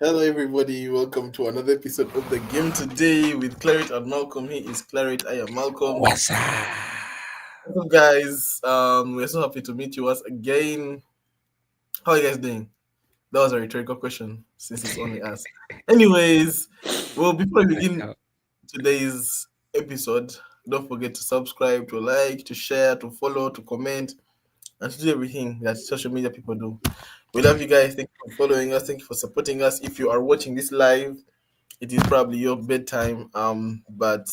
Hello, everybody. Welcome to another episode of the game today with Claret and Malcolm. He is Claret. I am Malcolm. What's up? What's up, guys? We're so happy to meet you once again. How are you guys doing? That was a rhetorical question since it's only us. Anyways, well, before we begin today's episode, don't forget to subscribe, to like, to share, to follow, to comment, and to do everything that social media people do. We love you guys. Thank you for following us. Thank you for supporting us. If you are watching this live, it is probably your bedtime. But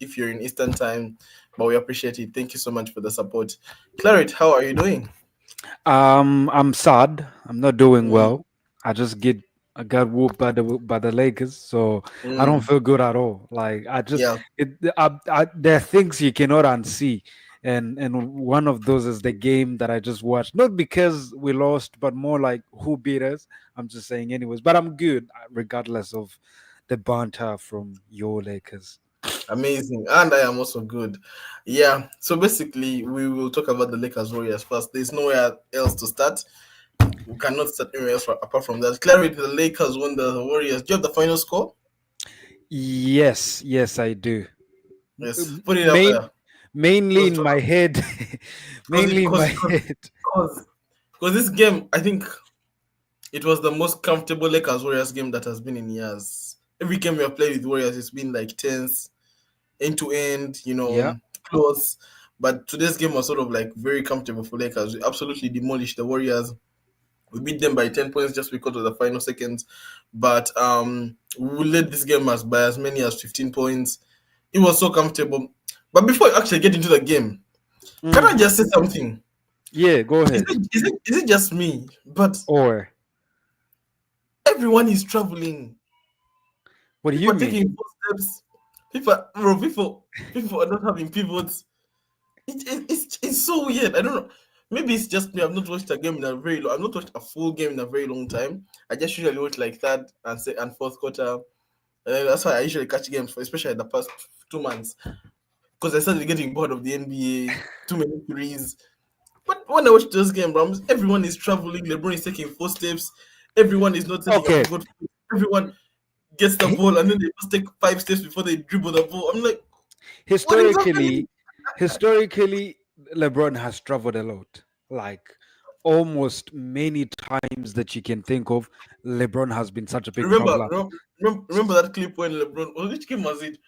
if you're in Eastern time, but we appreciate it. Thank you so much for the support. Claret, how are you doing? I'm sad. I'm not doing Mm, well. I got whooped by the Lakers, so I don't mm, feel good at all. Like I just yeah, there are things you cannot unsee, and one of those is the game that I just watched. Not because we lost, but more like who beat us. I'm just saying, anyways. But I'm good regardless of the banter from your Lakers. amazing. And I am also good. Yeah. So basically, we will talk about the Lakers Warriors first. There's nowhere else to start. We cannot start anywhere else apart from that. Claret, the Lakers won the Warriors. Do you have the final score? Yes, I do. Yes. Put it out Main there. mainly Because in my head. Mainly in my head. this game, I think it was the most comfortable Lakers Warriors game that has been in years. Every game we have played with Warriors, it's been like tense, end to end, Yeah. close. But today's game was sort of like very comfortable for Lakers. We absolutely demolished the Warriors. We beat them by 10 points just because of the final seconds. But we led this game by as many as 15 points. It was so comfortable. But before I actually get into the game, can I Mm. just say something? Yeah, go Is ahead. it just me? But Or everyone is traveling. what do People you are mean? taking footsteps. People are not having pivots. It's so weird. I don't know. Maybe it's just me. I've not watched a game in a very long. I've not watched a full game in a very long time. I just usually watch like third and fourth quarter. And that's why I usually catch games, for especially the past 2 months, because I started getting bored of the NBA. Too many threes. But when I watch those games, bro, everyone is traveling. LeBron is taking four steps. Everyone is not setting a Okay. pivot. Everyone gets the ball and then they just take 5 steps before they dribble the ball. I'm like, what is happening? historically, historically, LeBron has traveled a lot. Like almost many times that you can think of, LeBron has been such a big Remember, traveler. remember that clip when LeBron, which game was it?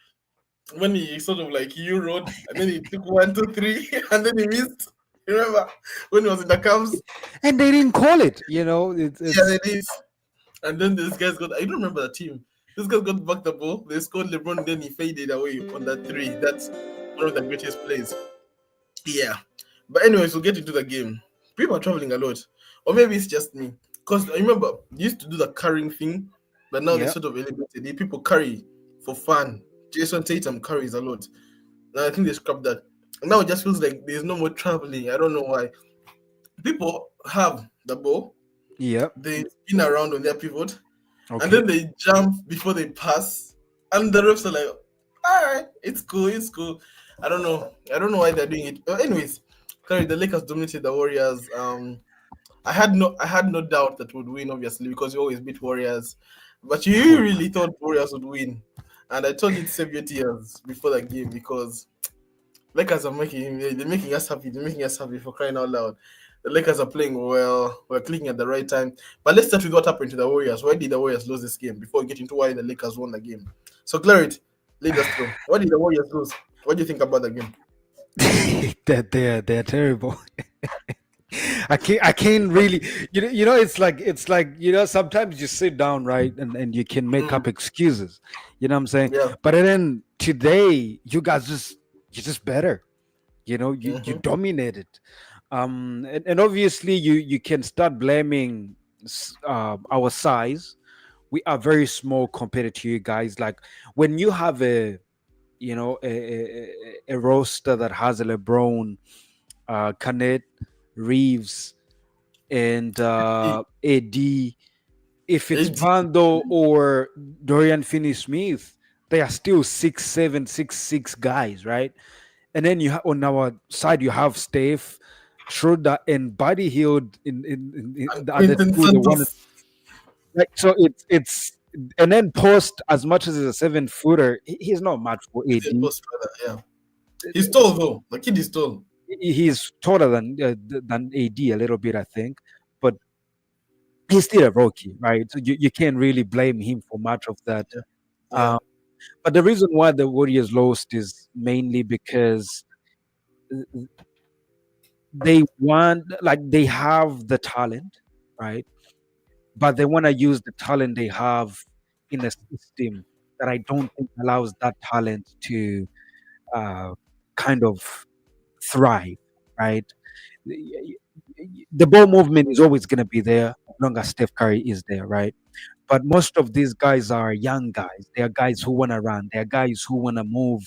When he sort of like Euroed and then he took one, two, three, and then he missed. Remember when he was in the Cavs? And they didn't call it. Yeah, It's they did. And then this guy's got, I don't remember the team. This guy got back the ball. They scored LeBron, then he faded away on that three. That's one of the greatest plays. Yeah. But anyways, we'll get into the game. People are traveling a lot. Or maybe it's just me. Because I remember they used to do the carrying thing, but now they yeah. sort of eliminated it. People carry for fun. Jason Tatum carries a lot. Now I think they scrapped that. And now it just feels like there's no more traveling. I don't know why. People have the ball, Yeah. they spin around on their pivot, and Okay. then they jump before they pass. And the refs are like, all right, it's cool, it's cool. I don't know. I don't know why they're doing it. But anyways, sorry, the Lakers dominated the Warriors. I had no doubt that would win, obviously, because we always beat Warriors. But you really thought Warriors would win. And I told you to save your tears before the game because Lakers are they're making us happy. They're making us happy for crying out loud. The Lakers are playing well. We're clicking at the right time. But let's start with what happened to the Warriors. Why did the Warriors lose this game before we get into why the Lakers won the game? So, Claret, lead us through. Why did the Warriors lose? What do you think about the game? They're terrible. I can't really it's like sometimes you sit down, right, and you can make Mm, up excuses. You know what I'm saying? yeah. But then today you're just better. You Mm-hmm. dominated. And obviously you can start blaming our size. We are very small compared to you guys. Like when you have a roster that has a LeBron, Canet, Reeves, and AD. If it's AD. Vando or Dorian Finney-Smith, they are still 6'7", 6'6" guys, right? And then on our side you have Steph, Schroeder, and Buddy Hield in the other Quentin two. The one Santos. Like so, it's and then post as much as he's a 7 footer, he's not much for He's in AD. post rather, yeah. He's tall though. The kid is tall. He's taller than AD a little bit, I think, but he's still a rookie, right? So you can't really blame him for much of that. Yeah. Yeah. Um, but the reason why the Warriors lost is mainly because they want, like, they have the talent, right? But they want to use the talent they have in a system that I don't think allows that talent to uh, kind of thrive, right? Y- The ball movement is always going to be there as long as Steph Curry is there, right? But most of these guys are young guys. They are guys who want to run. They are guys who want to move.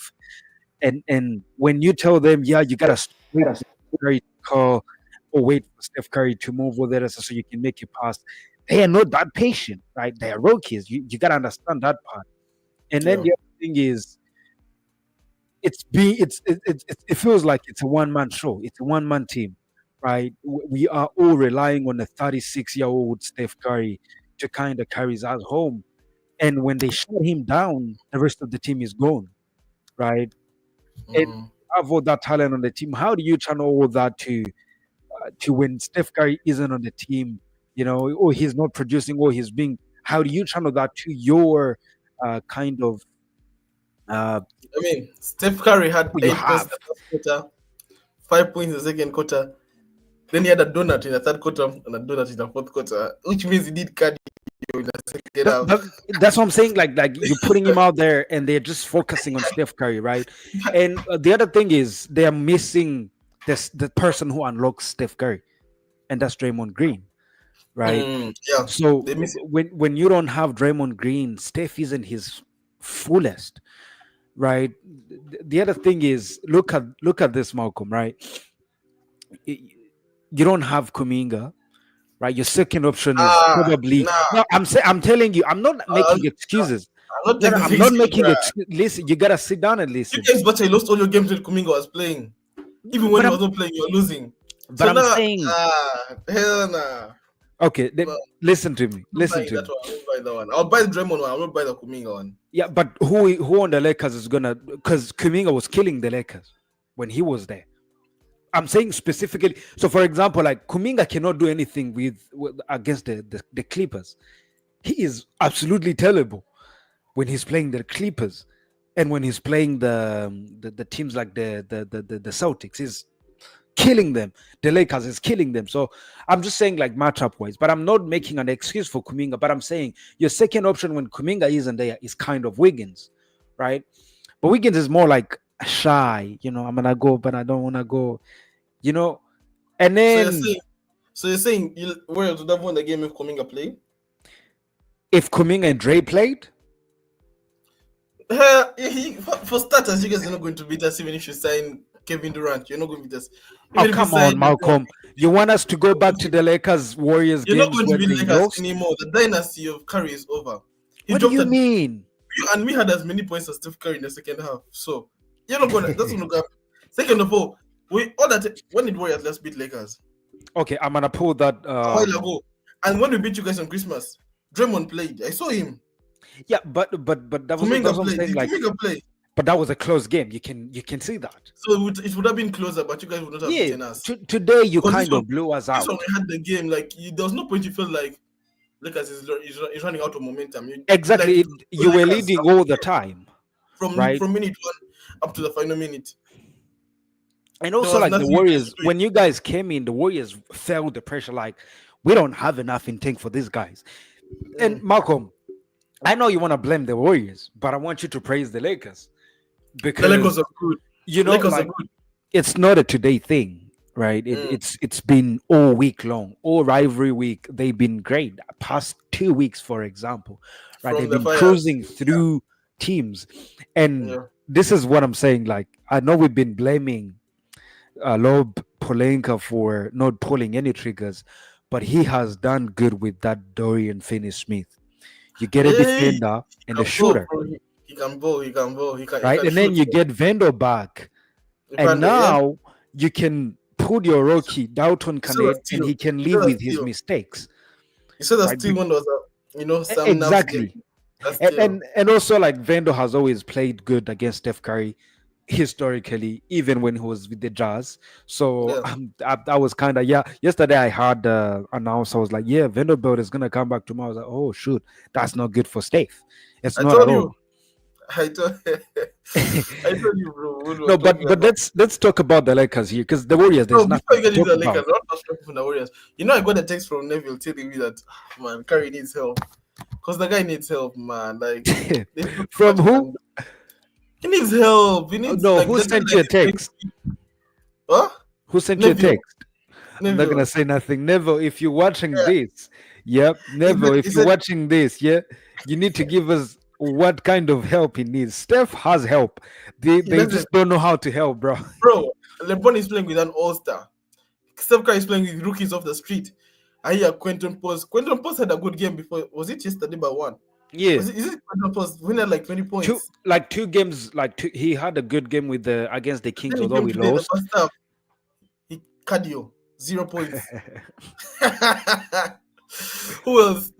And when you tell them, yeah, you gotta wait for Steph Curry to call or wait for Steph Curry to move with it so you can make your pass, they are not that patient, right? They are rookies. You gotta understand that part. And then Yeah. the other thing is, it feels like it's a one man show. It's a one man team, right? We are all relying on a 36-year-old Steph Curry to kind of carry us home. And when they shut him down, the rest of the team is gone, right? And Mm. have all that talent on the team. How do you channel all that to when Steph Curry isn't on the team, or he's not producing, or he's being? How do you channel that to your kind of uh, I mean, Steph Curry had who you 8 points in have? the first quarter, 5 points in the second quarter. Then he had a donut in the third quarter and a donut in the fourth quarter, which means he did cardio in the second That, half. that, that's what I'm saying. Like you're putting him out there, and they're just focusing on Steph Curry, right? And the other thing is they are missing the person who unlocks Steph Curry, and that's Draymond Green, right? Yeah, So they miss it. when you don't have Draymond Green, Steph isn't his fullest, right? The other thing is look at this, Malcolm, right? Y- You don't have Kuminga, right? Your second option is probably Nah. no. I'm telling you, I'm not I'm, making excuses. I'm not No, no, taking I'm the not excuse, making bruh. excuses. Listen, you gotta sit down and You listen. guys better you lost all your games when Kuminga was playing. Even when But he I'm was not playing, you're losing. but So I'm now, saying, hell nah. okay, No, listen to me. I'm not Listen buying to that me. one. I won't buy that one. I'll buy the Draymond one. I won't buy the Kuminga one. Yeah, but who on the Lakers is gonna? Because Kuminga was killing the Lakers when he was there. I'm saying specifically. So, for example, like Kuminga cannot do anything with against the Clippers. He is absolutely terrible when he's playing the Clippers, and when he's playing the teams like the Celtics, he's killing them. The Lakers is killing them. So I'm just saying, like, matchup wise, but I'm not making an excuse for Kuminga. But I'm saying your second option when Kuminga isn't there is kind of Wiggins, right? But Wiggins is more like shy. I'm gonna go, but I don't want to go. You know, and So you're then saying, you Warriors would have won the game if Kuminga played? if Kuminga and Dre played, For starters, you guys are not going to beat us even if you sign Kevin Durant. You're not going to beat us. oh Even if you come sign on, LeBron, Malcolm, you want us to go back to the Lakers Warriors you're not games going to when beat they Lakers lost? anymore. The dynasty of Curry is over. He What do dropped you a mean? and we had as many points as Steph Curry in the second half. So you're not gonna. That's gonna go. Second of all, we all that when did Warriors last beat Lakers? Okay, I'm gonna pull that. A while ago. And when we beat you guys on Christmas, Draymond played. I saw him. Yeah, but Kuminga that's what I'm played. saying. Did Like, Kuminga play? but that was a close game. You can see that. So it would have been closer, but you guys would not have Yeah, beaten us. today you Because kind of blew us this one out. we had the game. Like there was no point you felt like Lakers is running out of momentum. Like Exactly. You were Lakers leading all the time, from right? minute one up to the final minute. And There also, was like, the nothing you guys Warriors, could do. when you guys came in, the Warriors felt the pressure. Like, we don't have enough in tank for these guys. And Malcolm, I know you want to blame the Warriors, but I want you to praise the Lakers The Lakers because are good. Lakers are like, good. it's not a today thing, right? It's been all week long, all rivalry week. They've been great. Past 2 weeks, for example, right? From They've the been fires. cruising through teams, and Yeah. this is what I'm saying. Like, I know we've been blaming Lob Polenka for not pulling any triggers, but he has done good with that Dorian Finney-Smith. You get a Hey, he defender and a can ball, shooter, bro. He can ball. He can ball. He right? can And then shoot. you get Vendo back, and Vando, yeah. now you can put your rookie Dalton You saw that Connect, and steal. he can You saw live that with his steal. mistakes, You saw that right? steal when there was Some nerves get Exactly. that And, still. and also like Vendo has always played good against Steph Curry historically, even when he was with the Jazz. So Yeah. I was kind of, yeah. Yesterday I heard the announcer was like, yeah, Vanderbilt is gonna come back tomorrow. I was like, oh shoot, that's not good for Steph. It's I not at told all. you. I told I told you, bro, when we were No, talking but about. let's talk about the Lakers here because the Warriors, No, there's before nothing you to get into talk the Lakers, about. not just talking from the Warriors. I got a text from Neville telling me that, man, Curry needs help. Because the guy needs help, man. Like, there's not too From much he who? can do. He needs help. He needs, No, like, who the guy sent you like a is playing. text? Huh? Who sent you a Neville. text? I'm not gonna Neville. say nothing. Neville, if you're watching this, yep, Yeah. Neville, He if you're said, watching this, yeah, you need to give us what kind of help he needs. Steph has help. he They doesn't. just don't know how to help, bro. Bro, LeBron is playing with an all-star. Steph Curry is playing with rookies off the street. I hear Quentin Post. Quentin Post had a good game before. Was it yesterday by one? Yeah, Is it Quentin Post? Winner like 20 points. two games, he had a good game with the against the Kings, Then he although came we today in the lost. first half. He cardio 0 points. Who else?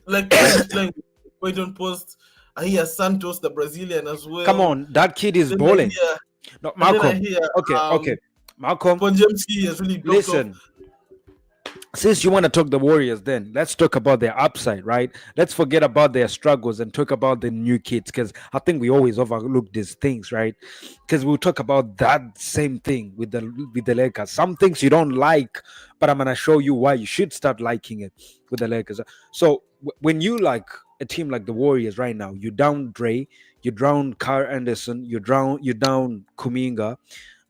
Like Curry is playing with Quentin Post. I hear Santos, the Brazilian, as Come well. on, that kid is Then I balling. hear, No, and then I Malcolm. hear Okay, okay, Malcolm. Ponjemski has really dropped off. Listen, since you want to talk the Warriors, then let's talk about their upside, right? Let's forget about their struggles and talk about the new kids because I think we always overlook these things, right? Because we'll talk about that same thing with the Lakers. Some things you don't like, but I'm gonna show you why you should start liking it with the Lakers. So when you like a team like the Warriors right now, you down Dre, you down Carl Anderson, you down Kuminga,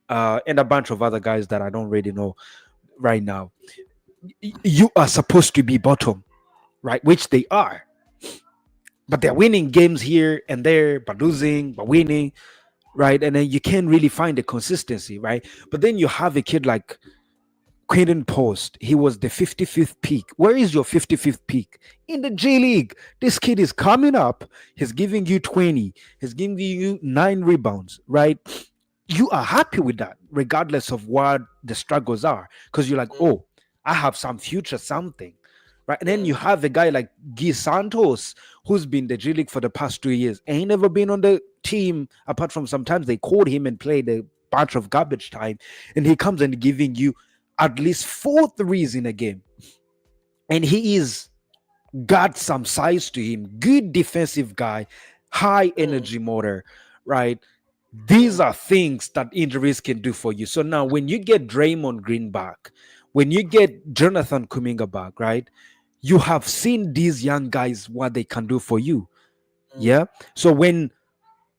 and a bunch of other guys that I don't really know right now. You are supposed to be bottom, right? Which they are, but they're winning games here and there, but losing, but winning, right? And then you can't really find the consistency, right? But then you have a kid like Quinton Post. He was the 55th pick. Where is your 55th pick? In the J League. This kid is coming up. He's giving you 20. He's giving you 9 rebounds, right? You are happy with that, regardless of what the struggles are, because you're like, Mm, oh, I have some future, something, right? And then you mm, have a guy like Guy Santos, who's been the G League for the past 2 years, ain't never been on the team apart from sometimes they called him and played a bunch of garbage time, and he comes and giving you at least 4 threes in a game, and he is got some size to him, good defensive guy, high mm, energy motor, right? These mm, are things that injuries can do for you. So now, when you get Draymond Green back, when you get Jonathan Kuminga back, right? You have seen these young guys what they can do for you. mm, Yeah. So when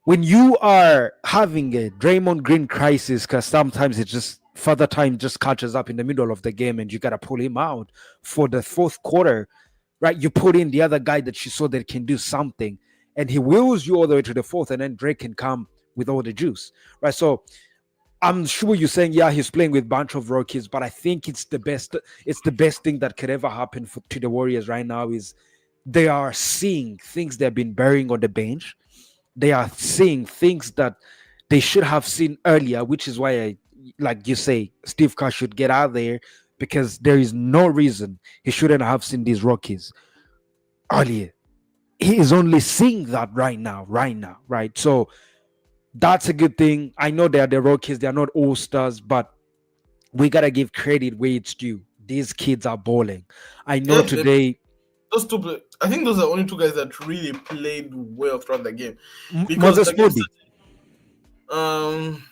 you are having a Draymond Green crisis, because sometimes it just further time just catches up in the middle of the game and you gotta pull him out for the fourth quarter, right? You put in the other guy that you saw that can do something, and he wheels you all the way to the fourth, and then Drake can come with all the juice, right? So I'm sure you're saying, yeah, he's playing with a bunch of rookies, but I think it's the best. It's the best thing that could ever happen to the Warriors right now is they are seeing things they've been burying on the bench. They are seeing things that they should have seen earlier, which is why like you say, Steve Kerr should get out there because there is no reason he shouldn't have seen these rookies earlier. He is only seeing that right now, right? So that's a good thing. I know they are the rookies, they are not all stars, but we gotta give credit where it's due. These kids are balling. I know yeah, today. those two. I think those are only two guys that really played well throughout the game, because Moses Moody. um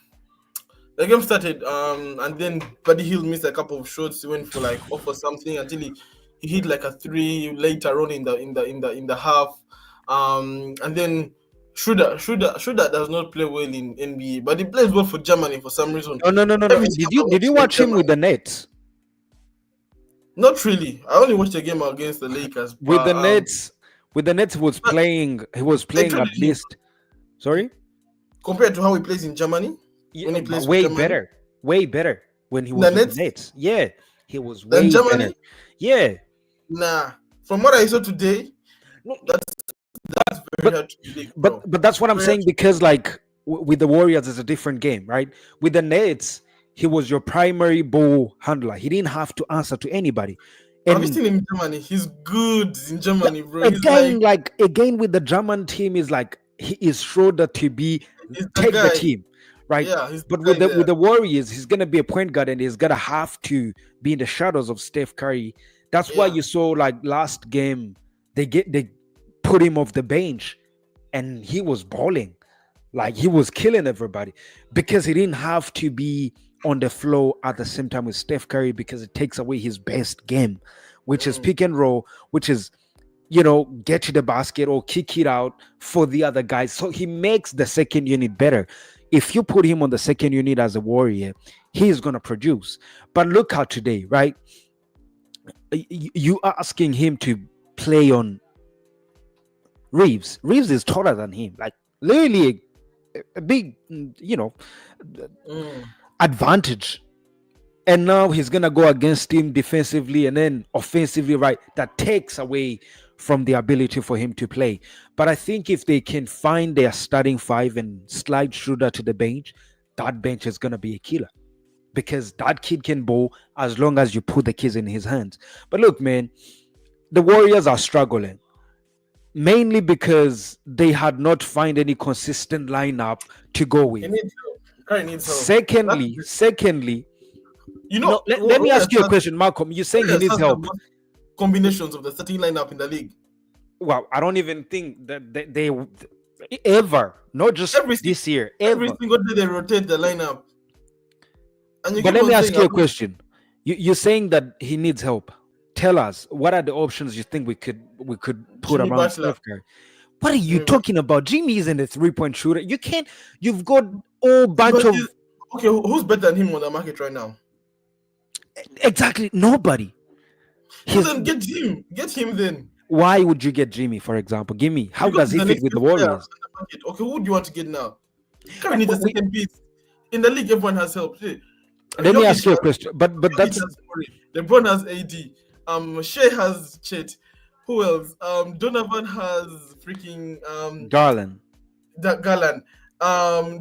the game started and then Buddy Hill missed a couple of shots. He went for like off or something until he hit like a three later on in the half. And then Schroeder does not play well in NBA, but he plays well for Germany for some reason. No, no, no, no, no. Every time I Did watch you him in watch him Germany, with the Nets? not really. I only watched the game against the Lakers, With but the Nets, but he was I playing traded at him least. Sorry. compared to how he plays in Germany when Yeah, he but plays for Germany. way better when he In the was with the Nets Nets. Yeah, he was than way better. Germany, Yeah, nah. From what I saw today, no, that's very but hard to predict, bro. but that's what I'm Very hard saying to because like with the Warriors, it's a different game, right? With the Nets, he was your primary ball handler. He didn't have to answer to anybody. Have you And seen him in Germany? He's good in Germany, bro. He's again with the German team is like he is Schroeder to be he's the take the guy. team, right? Yeah, he's the But guy with there. the Warriors, he's gonna be a point guard and he's gonna have to be in the shadows of Steph Curry. That's why Yeah. you saw like last game they put him off the bench and he was balling. Like he was killing everybody because he didn't have to be on the floor at the same time with Steph Curry because it takes away his best game, which is Mm. pick and roll, which is get to the basket or kick it out for the other guys. So he makes the second unit better. If you put him on the second unit as a Warrior, he's going to produce. But look how today, right? You are asking him to play on Reeves. Reeves is taller than him, like literally a big, Mm. advantage. And now he's gonna go against him defensively and then offensively, right? That takes away from the ability for him to play. But I think if they can find their starting five and slide Schroeder to the bench, that bench is gonna be a killer because that kid can bowl as long as you put the kids in his hands. But look, man, the Warriors are struggling mainly because they had not find any consistent lineup to go He with. needs help. Curry needs help. Secondly, You know, let me ask you a Warriors question, Malcolm. You're saying he has needs the help. most combinations of the starting lineup in the league. Well, I don't even think that they ever, not just this year, Every ever. single day they rotate the lineup. And you But keep let me on ask saying, you a question. You're saying that he needs help. Tell us what are the options you think we could put Jimmy around Butler. Steph Curry? What are you Jimmy Butler. talking about? Jimmy isn't a 3-point shooter. You can't. You've got all bunch of Okay, who's better than him on the market right now? exactly nobody. So then get him. Get him then. Why would you get Jimmy, for example? Give me. How does he fit with the Warriors? Okay, who do you want to get now? Curry needs a second piece. In the league, everyone has help. Hey, let me ask you a question. But that's LeBron has AD. Shea has Chet. Who else? Donovan has freaking Garland. Garland.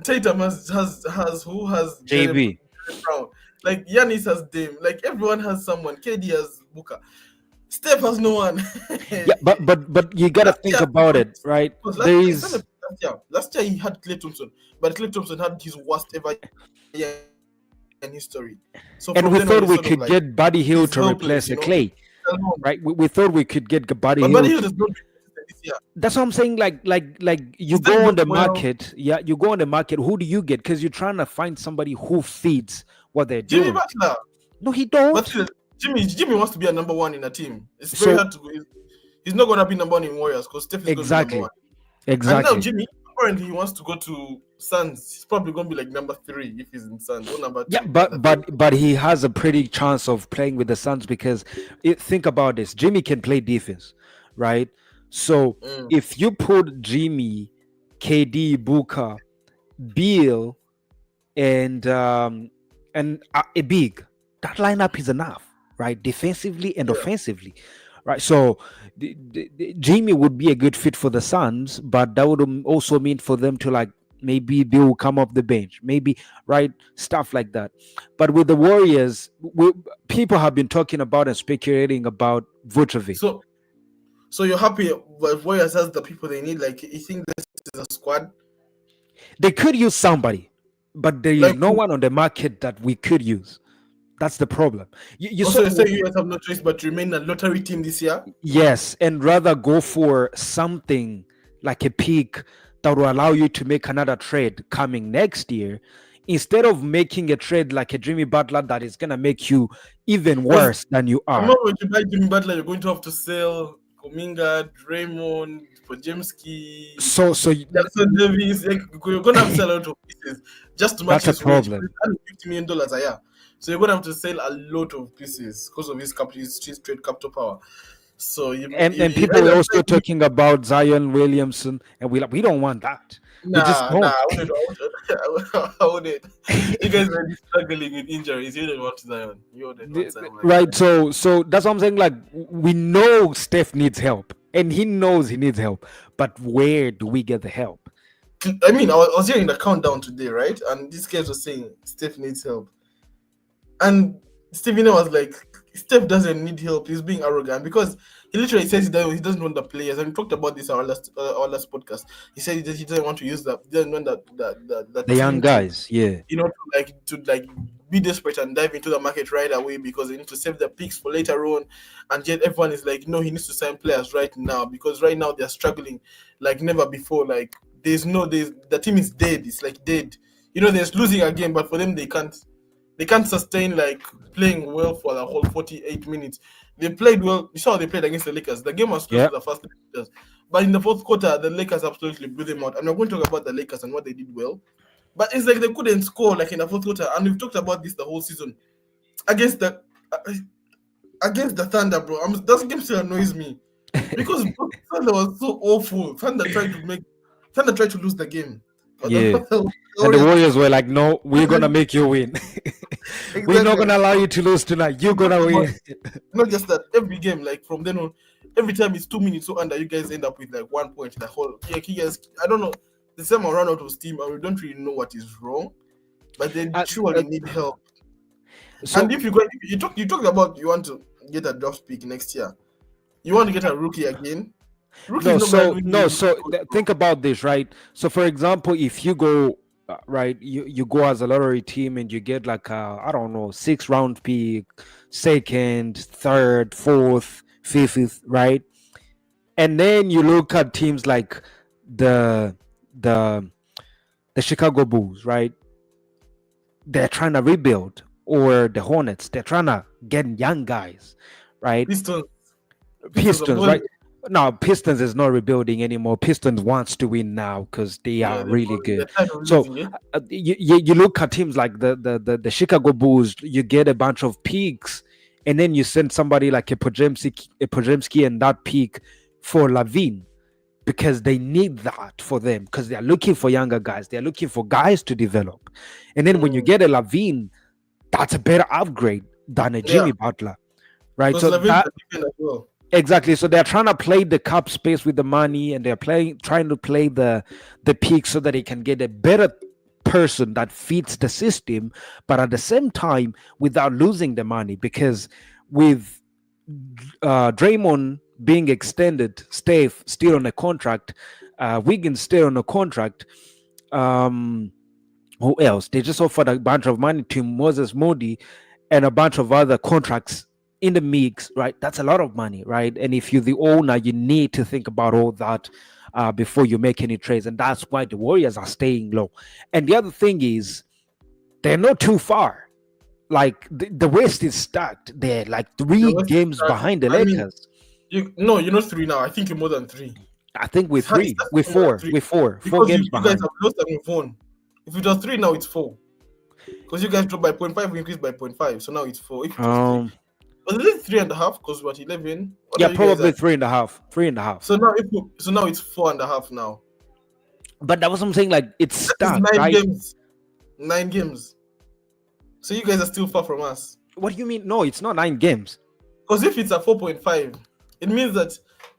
Tatum has who has JB. Brown. Like Giannis has Dame. Like everyone has someone. KD has Booker. Steph has no one. Yeah, but you gotta think about it, right? Last year he had Klay Thompson, but Klay Thompson had his worst ever year in history. So and we thought we could get Buddy Hill to replace Klay, right? We thought we could get Buddy Hill. Buddy Hill is not this year. That's what I'm saying. Like you go on the market. Yeah, you go on the market. Who do you get? Because you're trying to find somebody who feeds what they're doing. Jimmy Butler. No, he don't. But Jimmy wants to be a number one in a team. It's very hard to go. He's not gonna be number one in Warriors because Steph is gonna be number one. Exactly. And now Jimmy apparently he wants to go to Suns. He's probably gonna be like number 3 if he's in Suns. Or number 2. Yeah, but he has a pretty chance of playing with the Suns because think about this. Jimmy can play defense, right? So if you put Jimmy, KD, Booker, Beal, and a big, that lineup is enough, right? Defensively and offensively, right? So Jimmy would be a good fit for the Suns, but that would also mean for them to like maybe Bill will come off the bench, maybe, right? Stuff like that. But with the Warriors, people have been talking about and speculating about Vucevic. So you're happy with Warriors has the people they need? Like you think this is a squad? They could use somebody, but there is no one on the market that we could use. That's the problem. You say you guys have no choice but to remain a lottery team this year? Yes, and rather go for something like a pick that will allow you to make another trade coming next year, instead of making a trade like a Jimmy Butler that is gonna make you even worse than you are. I'm not going to buy Jimmy Butler. You're going to have to sell Kuminga, Draymond, Podziemski, Jackson Davis. You're going to have to sell a lot of pieces just to match his problem. $150 million a year. So you're going to have to sell a lot of pieces because of his trade capital power. So people are also talking about Zion Williamson, and we don't want that. I wouldn't. You guys are struggling with injuries. You don't want Zion. You don't want Zion. Right. So that's what I'm saying. Like we know Steph needs help, and he knows he needs help. But where do we get the help? I mean, I was hearing the countdown today, right? And these guys were saying Steph needs help, and Stephen was like, Steph doesn't need help. He's being arrogant because he literally says he doesn't want the players. And we talked about this our last podcast. He said he doesn't want to use he doesn't want the The young team to guys, yeah, to be desperate and dive into the market right away because they need to save the picks for later on. And yet everyone is like, no, he needs to sign players right now because right now they're struggling like never before. Like there's the team is dead. It's like dead. They're losing a game, but for them they can't sustain like playing well for the whole 48 minutes. They played well. You saw how they played against the Lakers. The game was close yeah, for the first 3 quarters, but in the fourth quarter, the Lakers absolutely blew them out. And we're going to talk about the Lakers and what they did well. But it's like they couldn't score like in the fourth quarter, and we've talked about this the whole season against the uh, against the Thunder, bro. That game still annoys me because bro, Thunder was so awful. Thunder tried to lose the game, but yeah. the And the Warriors Warriors were like, "No, we're gonna make you win. We're not exactly. gonna allow you to lose tonight. You're gonna win." Not just that, every game, like from then on, every time it's 2 minutes so under, you guys end up with like 1 point. The whole like you guys, I don't know. The same run out of steam, and we don't really know what is wrong, but they Uh, uh, surely need help. And so if you talked about you want to get a draft pick next year, you want to get a rookie again. Rookie is no, not going to so win you no, rookie so code, bro. think about this, right? So, for example, if you go right, you go as a lottery team and you get like I don't know, 6 round pick, second, third, fourth, fifth, right? And then you look at teams like the the the Chicago Bulls, right? They're trying to rebuild, or the Hornets, they're trying to get young guys, right? Pistons, Pistons are Pistons, balling. right? Now Pistons is not rebuilding anymore. Pistons wants to win now because they Yeah, are really they're good. tired of So losing it. you look at teams like the Chicago Bulls. You get a bunch of peaks, and then you send somebody like a Podzemski and that peak for Lavine because they need that for them because they're looking for younger guys. They're looking for guys to develop, and then when you Mm, get a Lavine, that's a better upgrade than a yeah, Jimmy Butler, right? because So Levin's that a defender as well. exactly. So they're trying to play the cap space with the money, and they're trying to play the peak so that they can get a better person that fits the system, but at the same time without losing the money. Because with Draymond being extended, Steph still on a contract, Wiggins still on a contract. Um, who else? They just offered a bunch of money to Moses Moody and a bunch of other contracts in the mix, right? That's a lot of money, right? And if you're the owner, you need to think about all that before you make any trades. And that's why the Warriors are staying low. And the other thing is, they're not too far. Like the West is stacked. They're like The three West is games stacked. behind the I mean, Lakers. you're not three now. I think you're more than three. I think we're It three, starts we're more than four, three we're four because you, games you guys behind. have lost and you've won. If it was three now, it's four because you guys dropped by point 0.5, we increased by point 0.5, so now it's four. If it was three, Um, was it 3.5? Because what 11? What yeah, are you guys probably at? three and a half, three and a half. So now it's 4.5 now. But that was something like it's That is stacked, nine right? games. 9 games. So you guys are still far from us. What do you mean? No, it's not 9 games. Because if it's a 4.5, it means that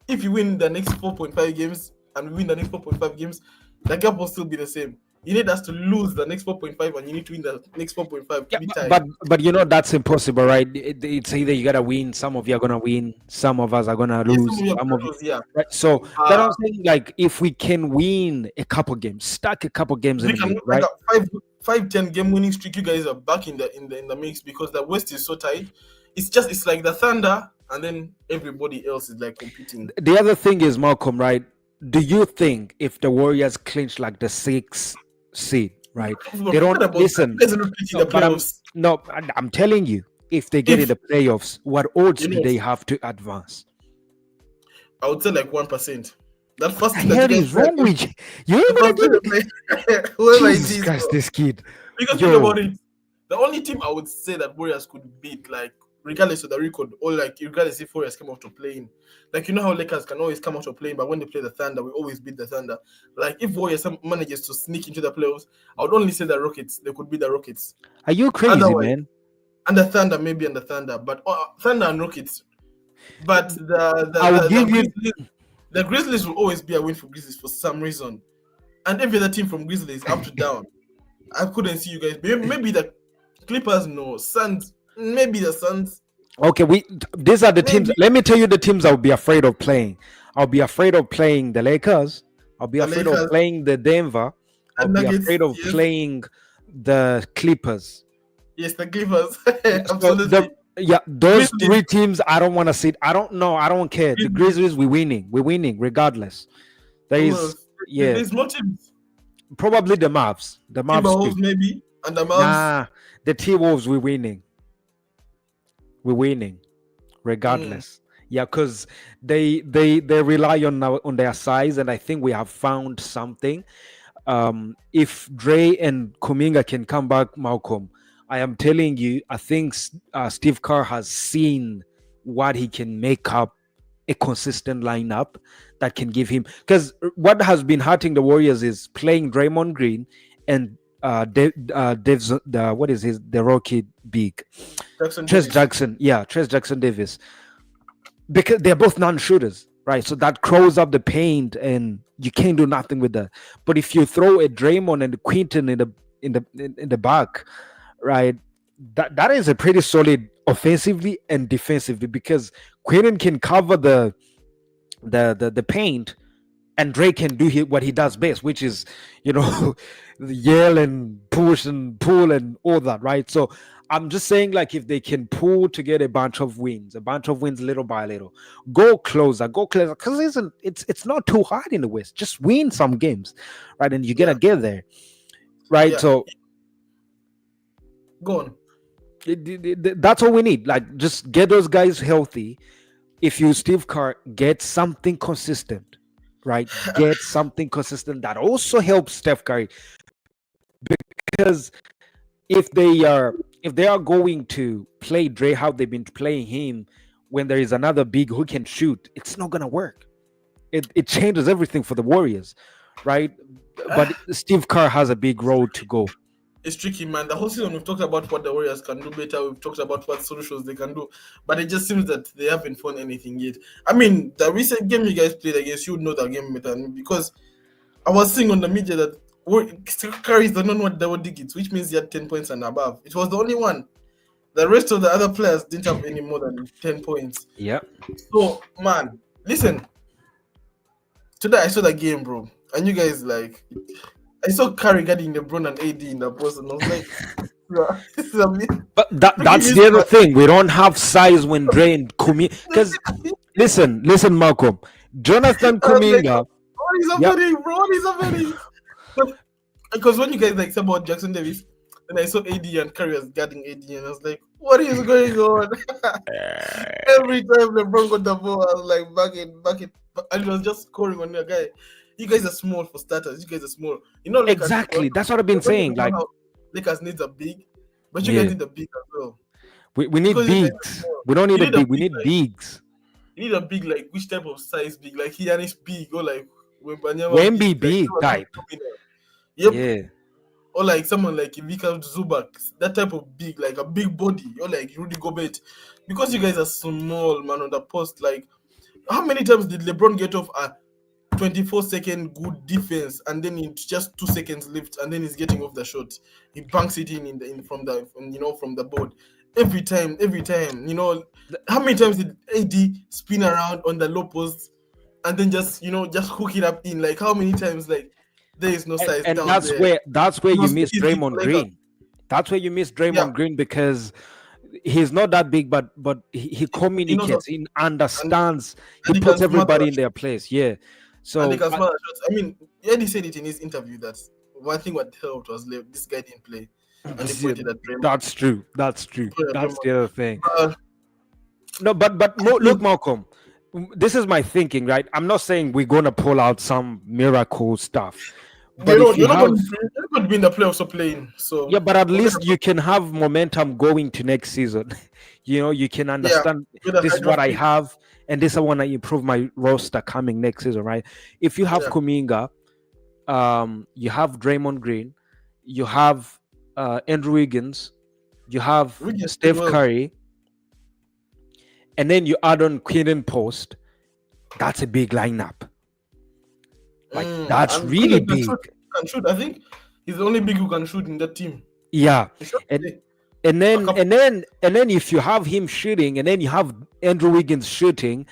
if you win the next 4.5 games and we win the next 4.5 games, the gap will still be the same. You need us to lose the next 4.5 and you need to win the next 4.5 to Yeah, be but tied. but that's impossible, right? It's either you gotta win. Some of you are gonna win. Some of us are gonna Yes, some lose. of your Some of you, lose, yeah. right? So that Uh, I'm saying, like, if we can win a couple games, stack a couple games in we the can league, like right? a 5-10 game winning streak. You guys are back in the mix because the West is so tight. It's like the Thunder and then everybody else is like competing. The other thing is, Malcolm, right? Do you think if the Warriors clinch like the 6th seed, right? They Forget don't about that. You listen. guys are not reaching No, the but playoffs. I'm telling you, if they get in If the playoffs, what odds you do know, they have to advance? I would say like 1%. That What first the thing that you hell guys is play wrong against with you? You the ain't gonna first give thing me. they play, whoever it Jesus is, Christ, bro. this kid. Because think Yo, about it, the only team I would say that Warriors could beat, like regardless of the record, or like regardless if Warriors come out to playing, like you know how Lakers can always come out to playing, but when they play the Thunder, we always beat the Thunder. Like if Warriors manages to sneak into the playoffs, I would only say the Rockets. They could beat the Rockets. are you crazy, Otherwise, man? and the Thunder maybe and the Thunder, but Thunder and Rockets. But I will the give you. Grizzlies will always be a win for Grizzlies for some reason, and every other team from Grizzlies up to down. I couldn't see you guys. Maybe the Clippers, no. Suns, maybe the Suns. Okay, these are the teams. Maybe Let me tell you the teams I'll be afraid of playing. I'll be afraid of playing the Lakers. I'll be the afraid of Lakers playing the Denver. I'll and be Nuggets, afraid of yes, playing the Clippers. yes, the Clippers, So absolutely. those Grizzlies, three teams I don't want to see. I don't know. I don't care. The Grizzlies, Grizzlies, we're winning. We're winning regardless. There who is else? yeah, There's more teams. probably the Mavs. The Mavs too. Timberwolves maybe, and the Mavs. Nah, the T Wolves, we're winning. We're winning Mm. regardless. Yeah, because they rely on their size, and I think we have found something. If Dre and Kuminga can come back, Malcolm, I am telling you, I think Steve Kerr has seen what he can make up a consistent lineup that can give him. Because what has been hurting the Warriors is playing Draymond Green and Dev's what is his the Rocky big Jackson Trez Davis. Jackson, yeah, Trez Jackson Davis, because they're both non-shooters, right? So that crows up the paint, and you can't do nothing with that. But if you throw a Draymond and a Quinton in the back, right, that is a pretty solid offensively and defensively, because Quinton can cover the paint, and Drake can do what he does best, which is, yell and push and pull and all that, right? So I'm just saying, like, if they can pull to get a bunch of wins little by little, go closer, because it's not too hard in the West. Just win some games, right? And you're gonna Yeah, get there, right? yeah. So Go on. that's all we need. Like, just get those guys healthy. If you Steve Kerr, get something consistent, right? Get something consistent that also helps Steph Curry, because if they are going to play Dre how they've been playing him, when there is another big who can shoot, it's not gonna work. It changes everything for the Warriors, right? But Steve Kerr has a big road to go. It's tricky, man. The whole season we've talked about what the Warriors can do better. We've talked about what solutions they can do, but it just seems that they haven't found anything yet. I mean, the recent game you guys played against, you would know that game better than me, because I was seeing on the media that Curry is the non-one double digits, which means he had 10 points and above. It was the only one. The rest of the other players didn't have any more than 10 points. Yep. So, man, listen. Today I saw the game, bro, and you guys like. I saw Curry getting LeBron and AD in the post, and I was like, "Bro, this is amazing." But Freaking that's the other thing. We don't have size when Dre and Kumi. Because listen, Malcolm, Jonathan I was like, Kuminga. what is Yep. happening, bro? What is happening? Because when you guys like said about Jackson Davis, then I saw AD and Curry was guarding AD, and I was like, what is going on? Every time LeBron got the ball, I was like, back it, and it was just scoring on the guy. You guys are small for starters. You guys are small. You know, Lakers. Exactly. That's what I've been When you saying. know Like, how Lakers needs a big, but you guys yeah, need a big as well. we need Because you guys are bigs. small. We don't need You a need a big. We big need like bigs. you need a big like which type of size big? Like Giannis big or like Wembanyama Wemby big, like big someone like type. Domino. Yep. Yeah. Or like someone like Ivica Zubac, that type of big, like a big body, or like Rudy Gobert. Because you guys are small, man, on the post. Like, how many times did LeBron get off a 24-second good defense, and then in just 2 seconds lift, and then he's getting off the shot? He banks it from the board. Every time. How many times did AD spin around on the low post and then just hook it up in? Like, how many times? Like, there is no size And down there. that's where No you miss space in Draymond Lakers. Green. That's where you miss Yeah, Draymond Green, because he's not that big, but he he knows how, communicates, he and understands, he and he can puts smother everybody a in their shot, place. Yeah. and he So can smother shots. I mean, Eddie said it in his interview that one thing what helped was this guy didn't play, and he yeah, pointed at Draymond. that's true. That's He true. pointed at That's Draymond. the other thing. Uh, No, but I look, feel Malcolm, this is my thinking, right? I'm not saying we're gonna pull out some miracle stuff, but if you you're not have, going to be in the playoffs or playing. So yeah, but at forget least about you can have momentum going to next season. You can yeah. understand, With a this high is what draft I pick. have, and this I want to improve my roster coming next season, right? If you have Yeah, Kuminga, you have Draymond Green, you have Andrew Wiggins, you have we just did Steph well. Curry, and then you add on Quinton Post. That's a big lineup. Like, that's And really Quinton big. can shoot. I think he's the only big who can shoot in that team. Yeah. He shot And today. And A then couple, if you have him shooting, and then you have Andrew Wiggins shooting,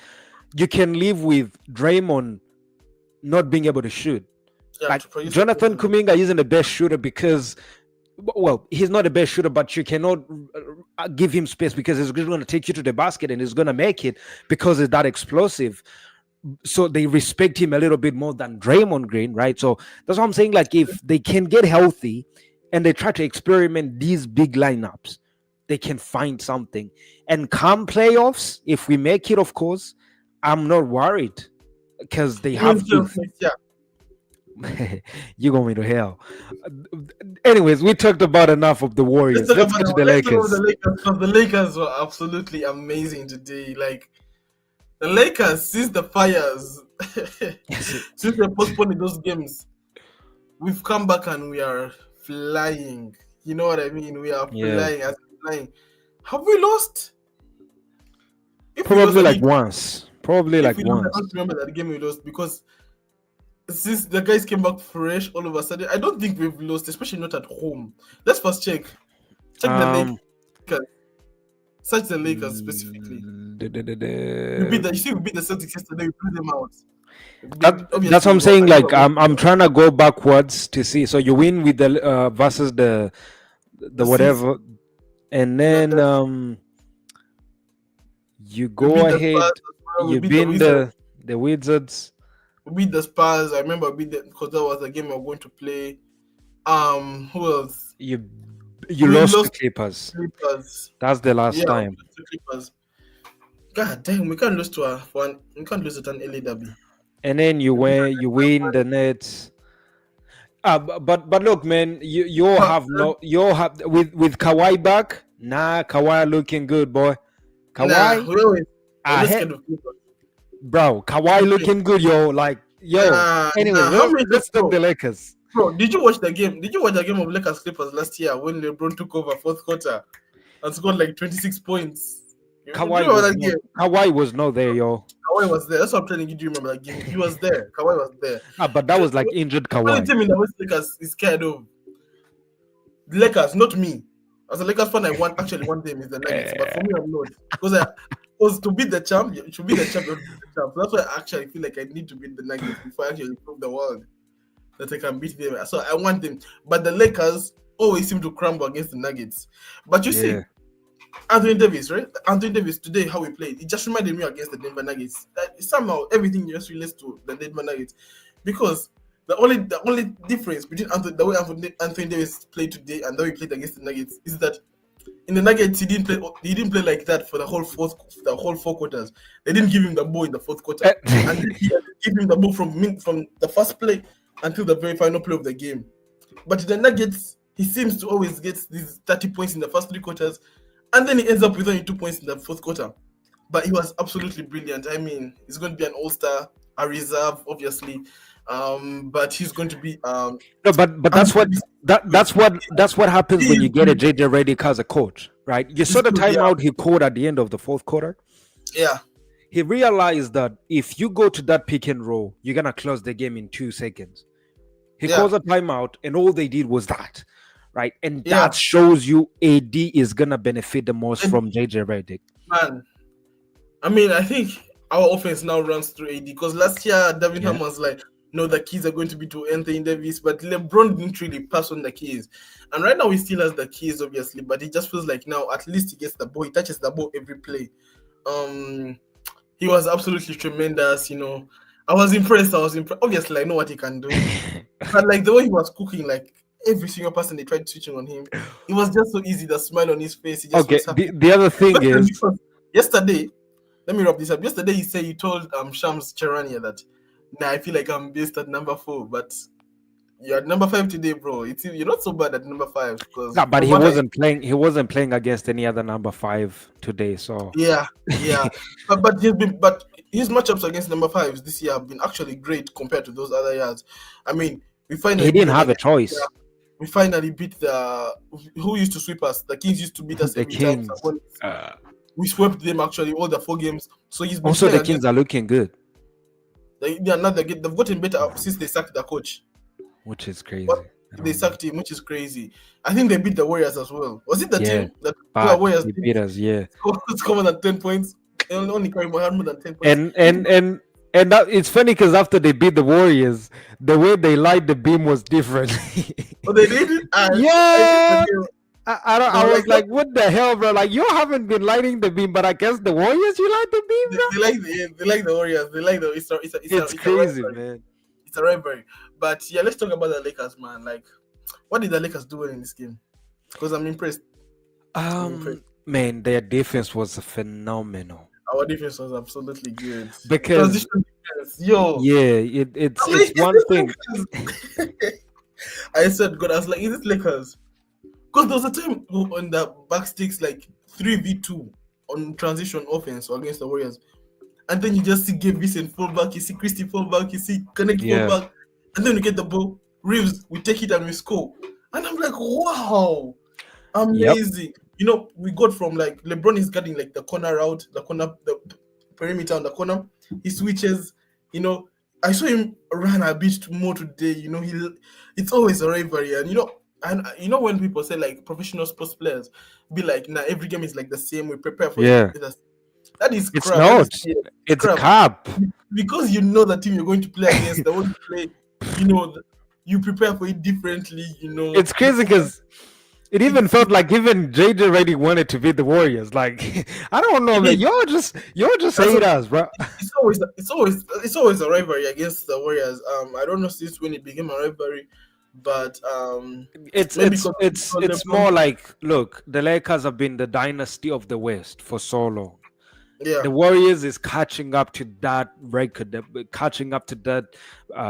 you can live with Draymond not being able to shoot. yeah, Like to produce a Jonathan person. Kuminga isn't the best shooter because, well, he's not the best shooter, but you cannot give him space because he's going to take you to the basket and he's going to make it because he's that explosive. So they respect him a little bit more than Draymond Green, right? So that's what I'm saying. Like if they can get healthy and they try to experiment these big lineups, they can find something. And come playoffs, if we make it, of course, I'm not worried because they You mean have to. yeah. You going to hell. Anyways, we talked about enough of the Let's Warriors. talk Let's about get to the let's talk about the Lakers. Lakers because the Lakers were absolutely amazing today. Like the Lakers, since the fires, since they postponed those games, we've come back and we are flying. You know what I mean? We are Yeah, flying as flying. Have we lost? If we lost, probably I like need. once. Probably If like we lost, I once. don't remember that game we lost because since the guys came back fresh all of a sudden, I don't think we've lost, especially not at home. Let's first check. Check the Lakers. Um, Search the Lakers specifically. We beat the you see we beat the Celtics yesterday, we blew them out. that's what Obviously I'm we were saying. ahead Like of them. I'm trying to go backwards to see. So you win with the versus the The seeds. whatever, and The, then the, you we go beat the ahead. Spurs as well, we You beat the win Wizards, the Wizards. we beat the Spurs. I remember we beat the because that was the game we were going to play. Who else? You We lost to lost Clippers. to Clippers. That's the last Yeah, we time. lost to Clippers. God damn, we can't lose to we can't lose to an LA derby. And then you win the Nets. But look, man, you all But have no you all have with Kawhi back. Nah, Kawhi looking good, boy. nah, Kawhi we're not ahead, scared of Clippers. bro. Kawhi Okay. looking good, yo. Like yo. Anyways, How many let's talk bro? the Lakers. Bro, did you watch the game? Did you watch the game of Lakers Clippers last year when LeBron took over fourth quarter and scored like 26 points? Do you remember that game? Kawhi was not there, yo. Kawhi was there. That's what I'm telling you. Do you remember that game? He was there. Kawhi was there. But that was like injured The only Kawhi. team in the West Lakers is scared of the Lakers, not me. As a Lakers fan, I want actually one team is the Nuggets, but for me, I'm not because to beat the champ, you should be the champ. You have to beat the champ. So that's why I actually feel like I need to beat the Nuggets before I actually prove the world that I can beat them. So I want them, but the Lakers always seem to crumble against the Nuggets. But you see, Yeah. Anthony Davis, right? Anthony Davis today, how he played, it just reminded me against the Denver Nuggets. Somehow everything just relates to the Denver Nuggets because the only difference between the way Anthony Davis played today and the way he played against the Nuggets is that in the Nuggets he didn't play like that for the whole four quarters. They didn't give him the ball in the fourth quarter, and then he had to give him the ball from the first play until the very final play of the game. But in the Nuggets, he seems to always get these 30 points in the first three quarters, and then he ends up with only 2 points in the fourth quarter. But he was absolutely brilliant. I mean, he's going to be an all-star, a reserve, obviously. But he's going to be No, but Anthony that's what Davis that's what happens when is you get a good. JJ Redick as a coach, right? You He's saw the good, yeah. timeout he called at the end of the fourth quarter. Yeah. He realized that if you go to that pick and roll, you're gonna close the game in 2 seconds. He Yeah. calls a timeout, and all they did was that, right? And Yeah. that shows you AD is gonna benefit the most And from JJ Redick. man, I mean, I think our offense now runs through AD because last year David Yeah. Ham was like, no, the keys are going to be to Anthony Davis, but LeBron didn't really pass on the keys. And right now he still has the keys, obviously, but it just feels like now at least he gets the ball, he touches the ball every play. He was absolutely tremendous, I was impressed. Obviously, I know what he can do. But like the way he was cooking, like every single person they tried switching on him, it was just so easy. The smile on his face, he just Okay. was happy. The other thing is, Because yesterday, let me wrap this up. Yesterday, he told Shams Cherania that, nah, I feel like I'm best at number 4, but you're at number 5 today, bro. You're not so bad at number 5 because no, but from he what wasn't playing. He wasn't playing against any other number 5 today. So yeah, but his matchups against number 5s this year have been actually great compared to those other years. I mean, we finally he beat didn't the have a Nuggets. choice. We finally beat who used to sweep us. The Kings used to beat us The every time. Kings. We swept them actually all the 4 games. So he's been Also, the playing Kings are looking good, they've gotten better since they sacked the coach. which is crazy. But I they don't know. sacked him, which is crazy. I think they beat the Warriors as well. Was it the Yeah, team that the bad. Warriors They did beat us. Yeah, score more than 10 points? They only carry more than 10 points. and and and and that, it's funny because after they beat the Warriors, the way they light the beam was different. Oh, they did it, and I think the Yeah, game. I don't. They I were was like, like, what the hell, bro? Like you haven't been lighting the beam, but I guess the Warriors you light the beam, bro. they like the Warriors. They like the It's it's a crazy, rivalry. man. It's a rivalry. But yeah, let's talk about the Lakers, man. Like, what did the Lakers do well in this game? Because I'm impressed. I'm impressed. Man, their defense was phenomenal Our defense was absolutely good. because Transition defense, yo. yeah, I'm it's like, is one thing. this Lakers? I said, God, I was like, is this Lakers? Because there was a time on the backsticks, like 3v2 on transition offense against the Warriors. And then you just see Gabe Vincent fall back, you see Christie fall back, you see Connect fall Yeah, back, and then we get the ball. Reeves, we take it and we score. And I'm like, wow, yep, amazing. You know, we got from like LeBron is getting like the corner route, the perimeter on the corner. He switches, you know. I saw him run a bit more today. You know, it's always a rivalry, and you know when people say like professional sports players be like, nah, every game is like the same. We prepare for it. yeah. That is It's crap. That is not. It's crap. cap. Because you know the team you're going to play against, the one you play, you know, you prepare for it differently. You know, It's you crazy focus. because it even It's felt like even JJ already wanted to beat the Warriors. Like I don't know, man. it, You're just that's what, haters, bro. it's always a rivalry against the Warriors. I don't know since when it became a rivalry, but It's maybe it's because it's it's LeBron, more like look, the Lakers have been the dynasty of the West for so long. yeah, The Warriors is catching up to that record, catching up to that,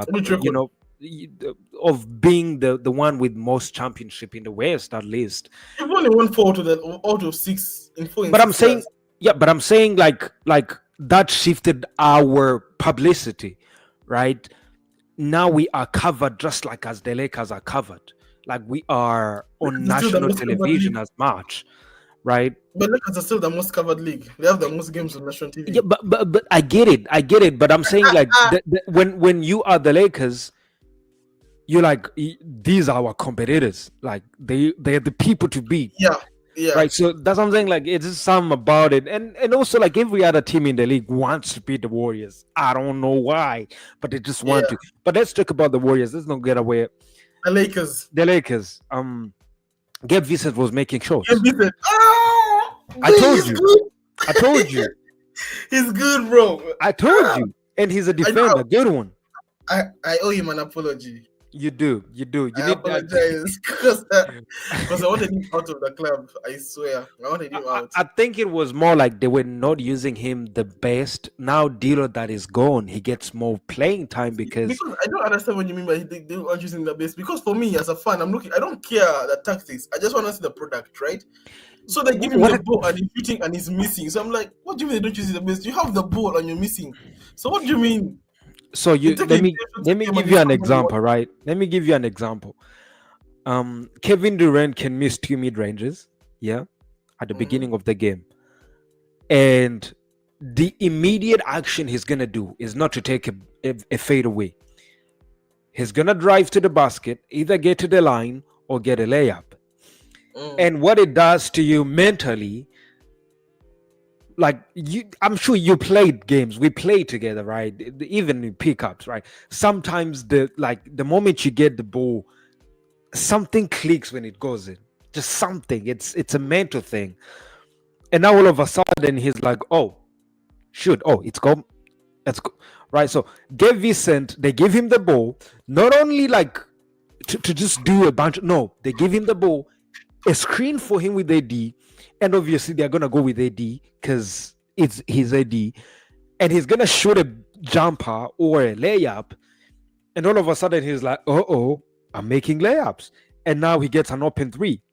which you record? know, y- of being the one with most championship in the West at least. You've only won four to the out of six in four in But I'm 6 years. saying, yeah, but I'm saying like that shifted our publicity, right? Now we are covered just like as the Lakers are covered. Like we are on Lakers is still the national most covered television league, as much, right? but Lakers are still the most covered league. They have the most games on national Yeah, TV. but I get it. But I'm saying like when you are the Lakers, you're like these are our competitors. Like they're the people to beat, Yeah, yeah, right? So that's what I'm saying. Like it's just something about it, and also like every other team in the league wants to beat the Warriors. I don't know why, but they just want yeah. to. But let's talk about the Warriors. Let's not get away. The Lakers. The Lakers. Gabe Vincent was making Gabe shots. Vincent. Oh, I told he's you. good. I told you. He's good, bro. I told you. And he's a I know. defender, good one. I owe him an apology. You do. You do. You I need that. apologize because I wanted him out of the club. I swear, I wanted him out. I think it was more like they were not using him the best. Now Dilo that is gone, he gets more playing time because Because I don't understand what you mean by they aren't using the base. Because for me, as a fan, I'm looking. I don't care the tactics. I just want to see the product, right? So they give him the what ball and he's shooting and he's missing. So I'm like, what do you mean they don't use the base? You have the ball and you're missing. So what do you mean? so You you take let a me let me game give and you you an score example, right? Let me give you an example. Kevin Durant can miss two mid ranges, yeah, at the beginning of the game. And the immediate action he's gonna do is not to take a fade away. He's gonna drive to the basket, either get to the line or get a layup. And what it does to you mentally, like I'm sure you played games, we played together, right? Even in pickups, right? Sometimes the moment you get the ball, something clicks when it goes in. Just something. It's a mental thing. And now all of a sudden he's like, oh, shoot, oh, it's gone. Let's go. Right. So Gabe Vincent, they give him the ball, not only like to just do a bunch. No, they give him the ball, a screen for him with AD, and obviously they're gonna go with AD because it's his AD, and he's gonna shoot a jumper or a layup, and all of a sudden he's like, oh, I'm making layups, and now he gets an open three.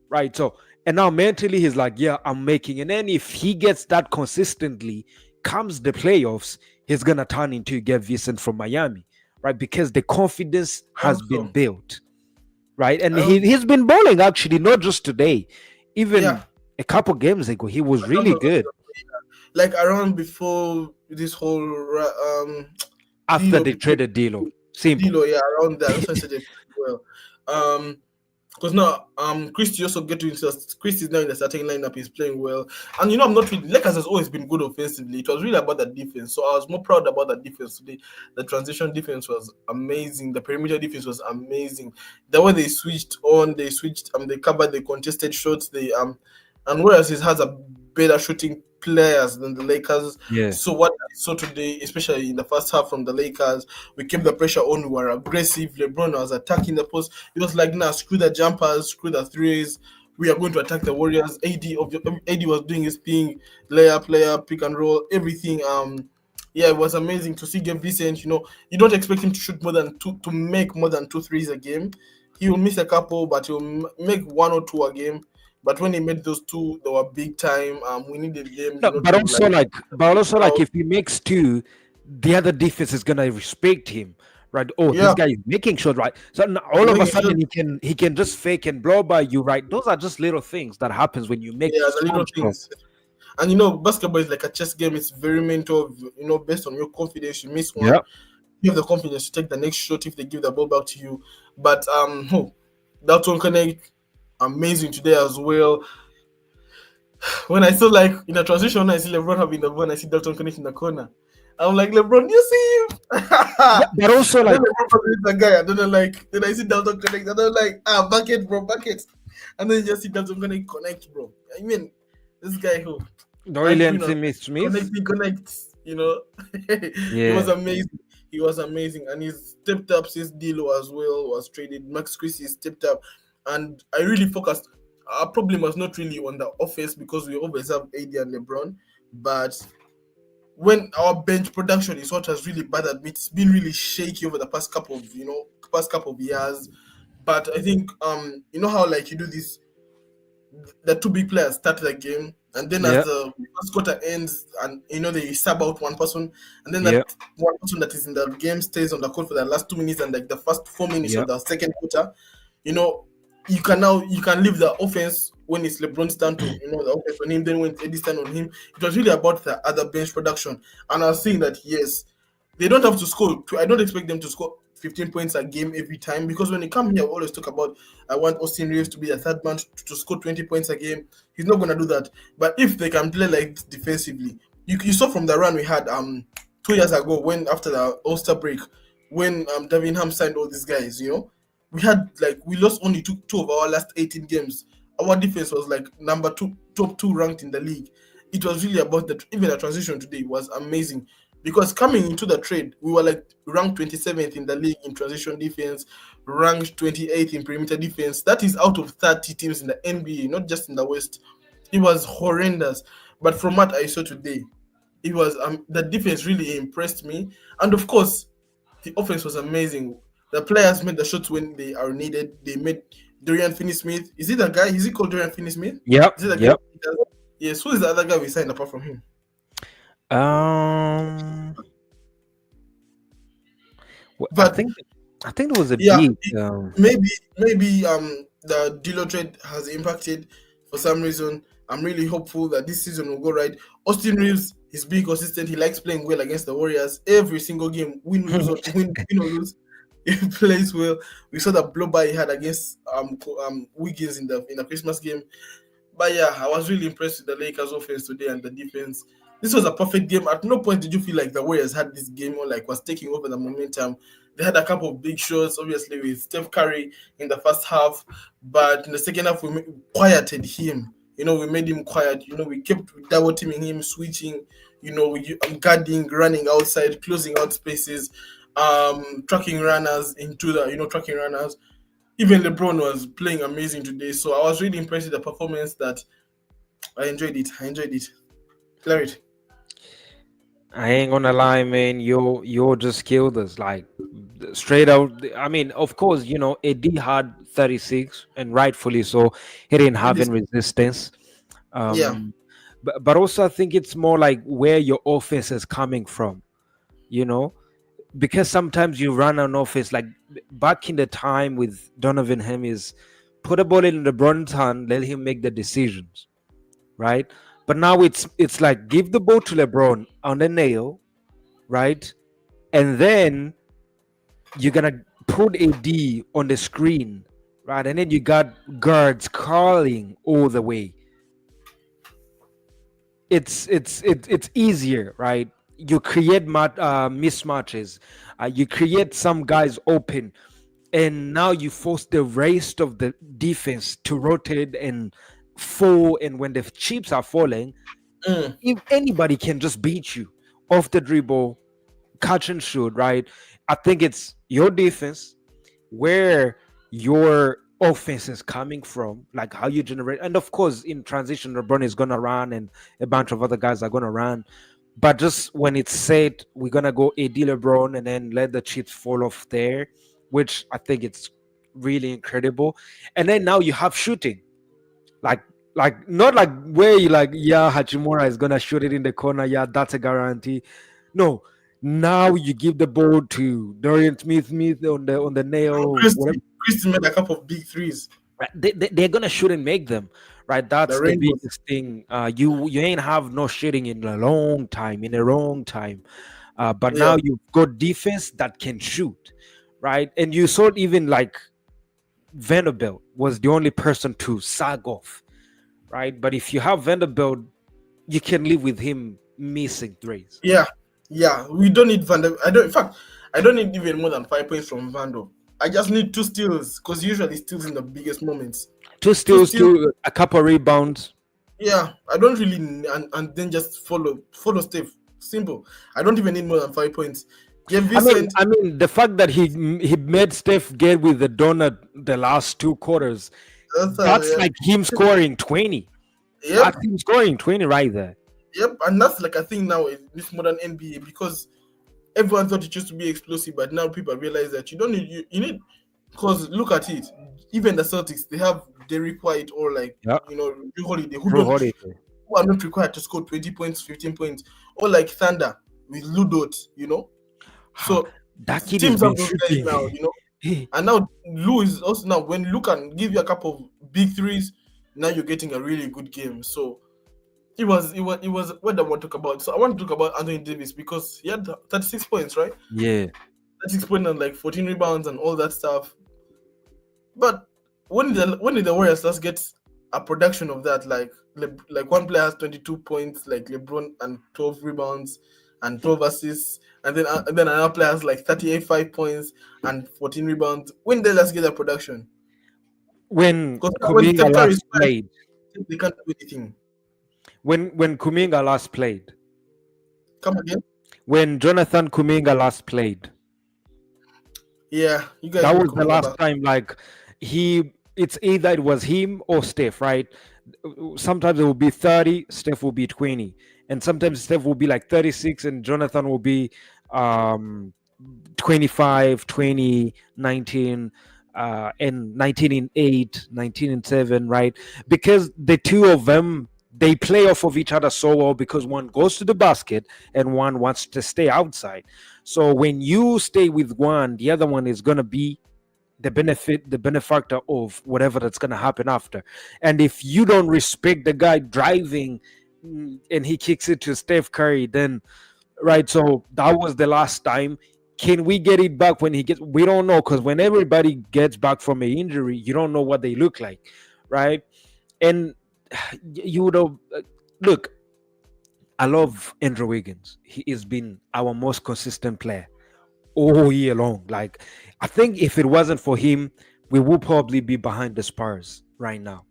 Right. So and now mentally he's like, yeah, I'm making, and then if he gets that consistently, comes the playoffs, he's gonna turn into Gabe Vincent from Miami, right? Because the confidence has been Also, built, right? And I also, he's been balling actually, not just today, yeah. even a couple games ago, he was I don't really know, good. like around before this whole After Dilo they became traded D'Lo, simple. Dilo, yeah, around that. That's why I said it. well. Because now Christie also get to into Christie is now in the starting lineup. He's playing well, and I'm not really Lakers has always been good offensively. It was really about the defense, so I was more proud about the defense today. The transition defense was amazing. The perimeter defense was amazing. The way they switched, they covered the contested shots. And whereas he has a better shooting players than the Lakers. Yeah. So what I saw today, especially in the first half from the Lakers, we kept the pressure on. We were aggressive. LeBron was attacking the post. It was like, nah, screw the jumpers, screw the threes. We are going to attack the Warriors. AD was doing his thing, layup, pick and roll, everything. Yeah, it was amazing to see Gabe Vincent. You don't expect him to shoot more than two, to make more than two threes a game. He will miss a couple, but he'll make one or two a game. But when he made those two, they were big time. We needed them, No, but to also like like, but also like, out. if he makes two, the other defense is gonna respect him, right? Oh, this Yeah, guy is making shots, right? So now all of a making sure. sudden he can just fake and blow by you, right? Those are just little things that happens when you make Yeah, the strong little shots. things. And basketball is like a chess game. It's very mental. Based on your confidence, you miss one, Yeah. you have the confidence to take the next shot if they give the ball back to you. But Dalton Connect, amazing today as well. When I saw like in a transition, when I see LeBron having the ball, and I see Dalton Connect in the corner. I'm like, LeBron, you see him? But also And then like, LeBron probably hit the guy. And then I'm like, then I see Dalton Connect. And I'm like, bucket, bro, bucket. And then you just see Dalton connect, bro. I mean, this guy who night Dorian winner Smith. connects. He was Yeah. amazing. He was amazing, and he's stepped up since D'Lo as well was traded. Max Christie stepped up, and I really focused. Our problem was not really on the offense because we always have AD and LeBron, but when our bench production is what has really bothered me. It's been really shaky over the past couple of years. But I think how like you do this, the two big players start the game, and then as Yeah. the first quarter ends, and they sub out one person, and then Yeah. that one person that is in the game stays on the court for the last 2 minutes and like the first 4 minutes Yeah. of the second quarter. you know, you can leave the offense when it's LeBron's turn to the offense on him. Then when it's Eddie's turn on him, it was really about the other bench production. And I was saying that yes, they don't have to score. I don't expect them to score 15 points a game every time because when they come here, we always talk about I want Austin Reeves to be a third man to score 20 points a game. He's not gonna do that. But if they can play like this defensively, you saw from the run we had 2 years ago when after the All-Star break, when Devin Ham signed all these guys, we had like we lost only two of our last 18 games. Our defense was like number two, top two ranked in the league. It was really about that. Even the transition today was amazing because coming into the trade, we were like ranked 27th in the league in transition defense, ranked 28th in perimeter defense. That is out of 30 teams in the NBA, not just in the West. It was horrendous. But from what I saw today, it was the defense really impressed me, and of course, the offense was amazing. The players made the shots when they are needed. They made Dorian Finney-Smith. Is it the guy? Is he called Dorian Finney-Smith? Yep. Is it the guy? Yep. Yes. Who is the other guy we signed apart from him? Um. I But think there was a yeah, big. maybe the D'Lo trade has impacted for some reason. I'm really hopeful that this season will go right. Austin Reeves is being consistent. He likes playing well against the Warriors every single game. Win or lose, he plays well. We saw the blow by he had against Wiggins in the Christmas game. But yeah, I was really impressed with the Lakers offense today and the defense. This was a perfect game. At no point did you feel like the Warriors had this game or like was taking over the momentum. They had a couple of big shots, obviously with Steph Curry in the first half, but in the second half we quieted him. We made him quiet. We kept double teaming him, switching. Guarding, running outside, closing out spaces, tracking runners into tracking runners. Even LeBron was playing amazing today, so I was really impressed with the performance. That I enjoyed it. Clear it. I ain't gonna lie, man. You just killed us, like straight out. I mean, of course, AD had 36, and rightfully so. He didn't It have is, any resistance. yeah, But also I think it's more like where your offense is coming from. You know, because sometimes you run an offense like back in the time with Donovan Ham is put a ball in LeBron's hand, let him make the decisions, right? But now it's like give the ball to LeBron on the nail, right? And then you're gonna put AD on the screen, right, and then you got guards calling all the way. It's easier, right? You create mismatches, you create some guys open, and now you force the rest of the defense to rotate and fall. And when the chips are falling, Mm. if anybody can just beat you off the dribble, catch and shoot, right? I think it's your defense, where your offense is coming from, like how you generate. And of course, in transition, LeBron is gonna run, and a bunch of other guys are gonna run. But just when it's said, we're gonna go AD LeBron and then let the chips fall off there, which I think it's really incredible. And then now you have shooting, like not like where you like, yeah, Hachimura is gonna shoot it in the corner, yeah, that's a guarantee. No, now you give the ball to Dorian Smith on the nail, whatever. Christie made a couple of big threes. Right? They're gonna shoot and make them, right? The That's the rainbows. biggest thing. You ain't have no shooting in a long time, in a long time. But Yeah. now you've got defense that can shoot, right? And you saw even like Vanderbilt was the only person to sag off, right? But if you have Vanderbilt, you can live with him missing threes. Yeah. Yeah. We don't need Van. I don't. In fact, I don't need even more than 5 points from Vando. I just need two steals because usually steals in the biggest moments. Two Two steals, steals. a couple rebounds. Yeah. I don't really and then just follow Steph. Simple. I don't even need more than 5 points. Gabe Vincent. I mean, the fact that he made Steph get with the donut the last two quarters, that's Yeah. like him scoring 20. Yep. That's him scoring 20 right there. Yep. And that's like a thing now in this modern NBA because everyone thought it used to be explosive, but now people realize that you don't need you need because look at it. Even the Celtics, they have Derrick White or like Yeah, Drew Holiday Drew Holiday. who are not required to score 20 points, 15 points, or like Thunder with Ludot. So That kid has teams have been those guys now, shooting. and now Lou is also now when Lou can give you a couple of big threes, now you're getting a really good game. So it was what I want to talk about. So I want to talk about Anthony Davis because he had 36 points, right? Yeah. 36 points and like 14 rebounds and all that stuff. But when did the Warriors just get a production of that? Like one player has 22 points, like LeBron, and 12 rebounds and 12 assists, and then another player has like 38 5 points and 14 rebounds. When did they just get that production? When Because when Kuminga Steph Curry is last playing, played, they can't do anything. when Kuminga last played, Come again? when Jonathan Kuminga last played, Yeah, you guys that need was the Kuminga last back. time. Like it's either it was him or Steph, right? Sometimes it will be 30, Steph will be 20, and sometimes Steph will be like 36 and Jonathan will be um 25, 20, 19, and 19 in 8, 19 in 7, right? Because the two of them, they play off of each other so well because one goes to the basket and one wants to stay outside. So when you stay with one, the other one is going to be the benefactor of whatever that's going to happen after. And if you don't respect the guy driving, and he kicks it to Steph Curry, then right, so that was the last time. Can we get it back when he gets? We don't know, because when everybody gets back from an injury, you don't know what they look like, right? And you would have look. I love Andrew Wiggins. He has been our most consistent player all year long. Like, I think if it wasn't for him, we would probably be behind the Spurs right now.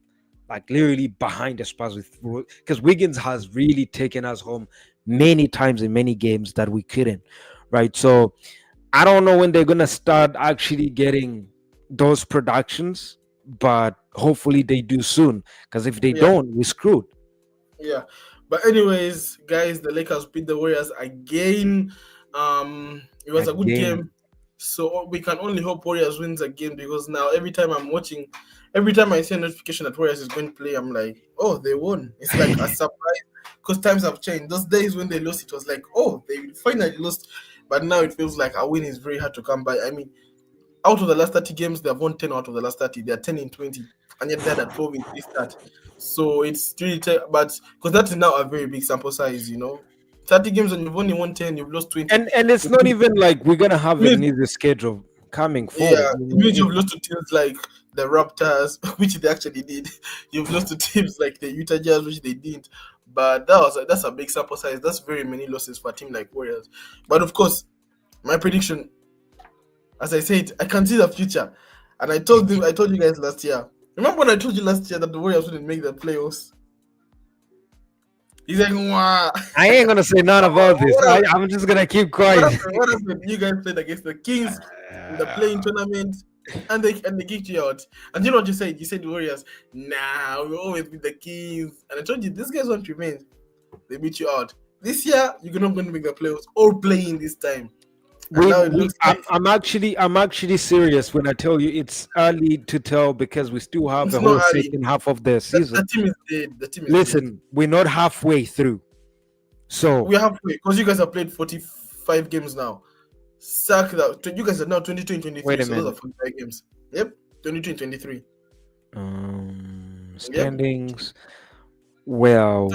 Like literally behind the Spurs with, because Wiggins has really taken us home many times in many games that we couldn't. Right. So I don't know when they're gonna start actually getting those productions, but hopefully they do soon. Because if they Yeah, don't, we're screwed. yeah. But anyways, guys, the Lakers beat the Warriors again. It was a good Again. game. So we can only hope Warriors wins again because now every time I see a notification that Warriors is going to play, I'm like, oh, they won. It's like a surprise because times have changed. Those days when they lost, it was like, oh, they finally lost. But now it feels like a win is very hard to come by. I mean, out of the last 30 games, they have won 10 out of the last 30. They are 10 in 20, and yet they're at 12 in this start. So it's really, but because that is now a very big sample size. 30 games and you've only won 10, you've lost 20. And it's not even like we're gonna have It an means easy schedule. coming Yeah, forward. it means you've lost to teams like the Raptors, which they actually did. You've lost to teams like the Utah Jazz, which they didn't. But that's a big sample size. That's very many losses for a team like Warriors. But of course, my prediction, as I said, I can see the future. And I told you guys last year. Remember when I told you last year that the Warriors wouldn't make the playoffs? He's like, wow. I ain't gonna say none about this. What I'm just gonna keep What quiet. happened? What happened? You guys played against the Kings in the playing tournament, and they kicked you out. And you know what you said? You said the Warriors. Nah, we always beat the Kings. And I told you these guys won't remain. They beat you out. This year you're not going to make the playoffs or playing this time. And now it looks like I'm actually serious when I tell you it's early to tell because we still have it's the whole not early. second half of the season. The team is dead. The team is dead. Listen, we're not halfway through, so We're halfway because you guys have played 45 games now. Sack that. You guys are now 22 and 23. Wait a So those are minute. 45 games. Yep, 22 and 23. Standings. Well,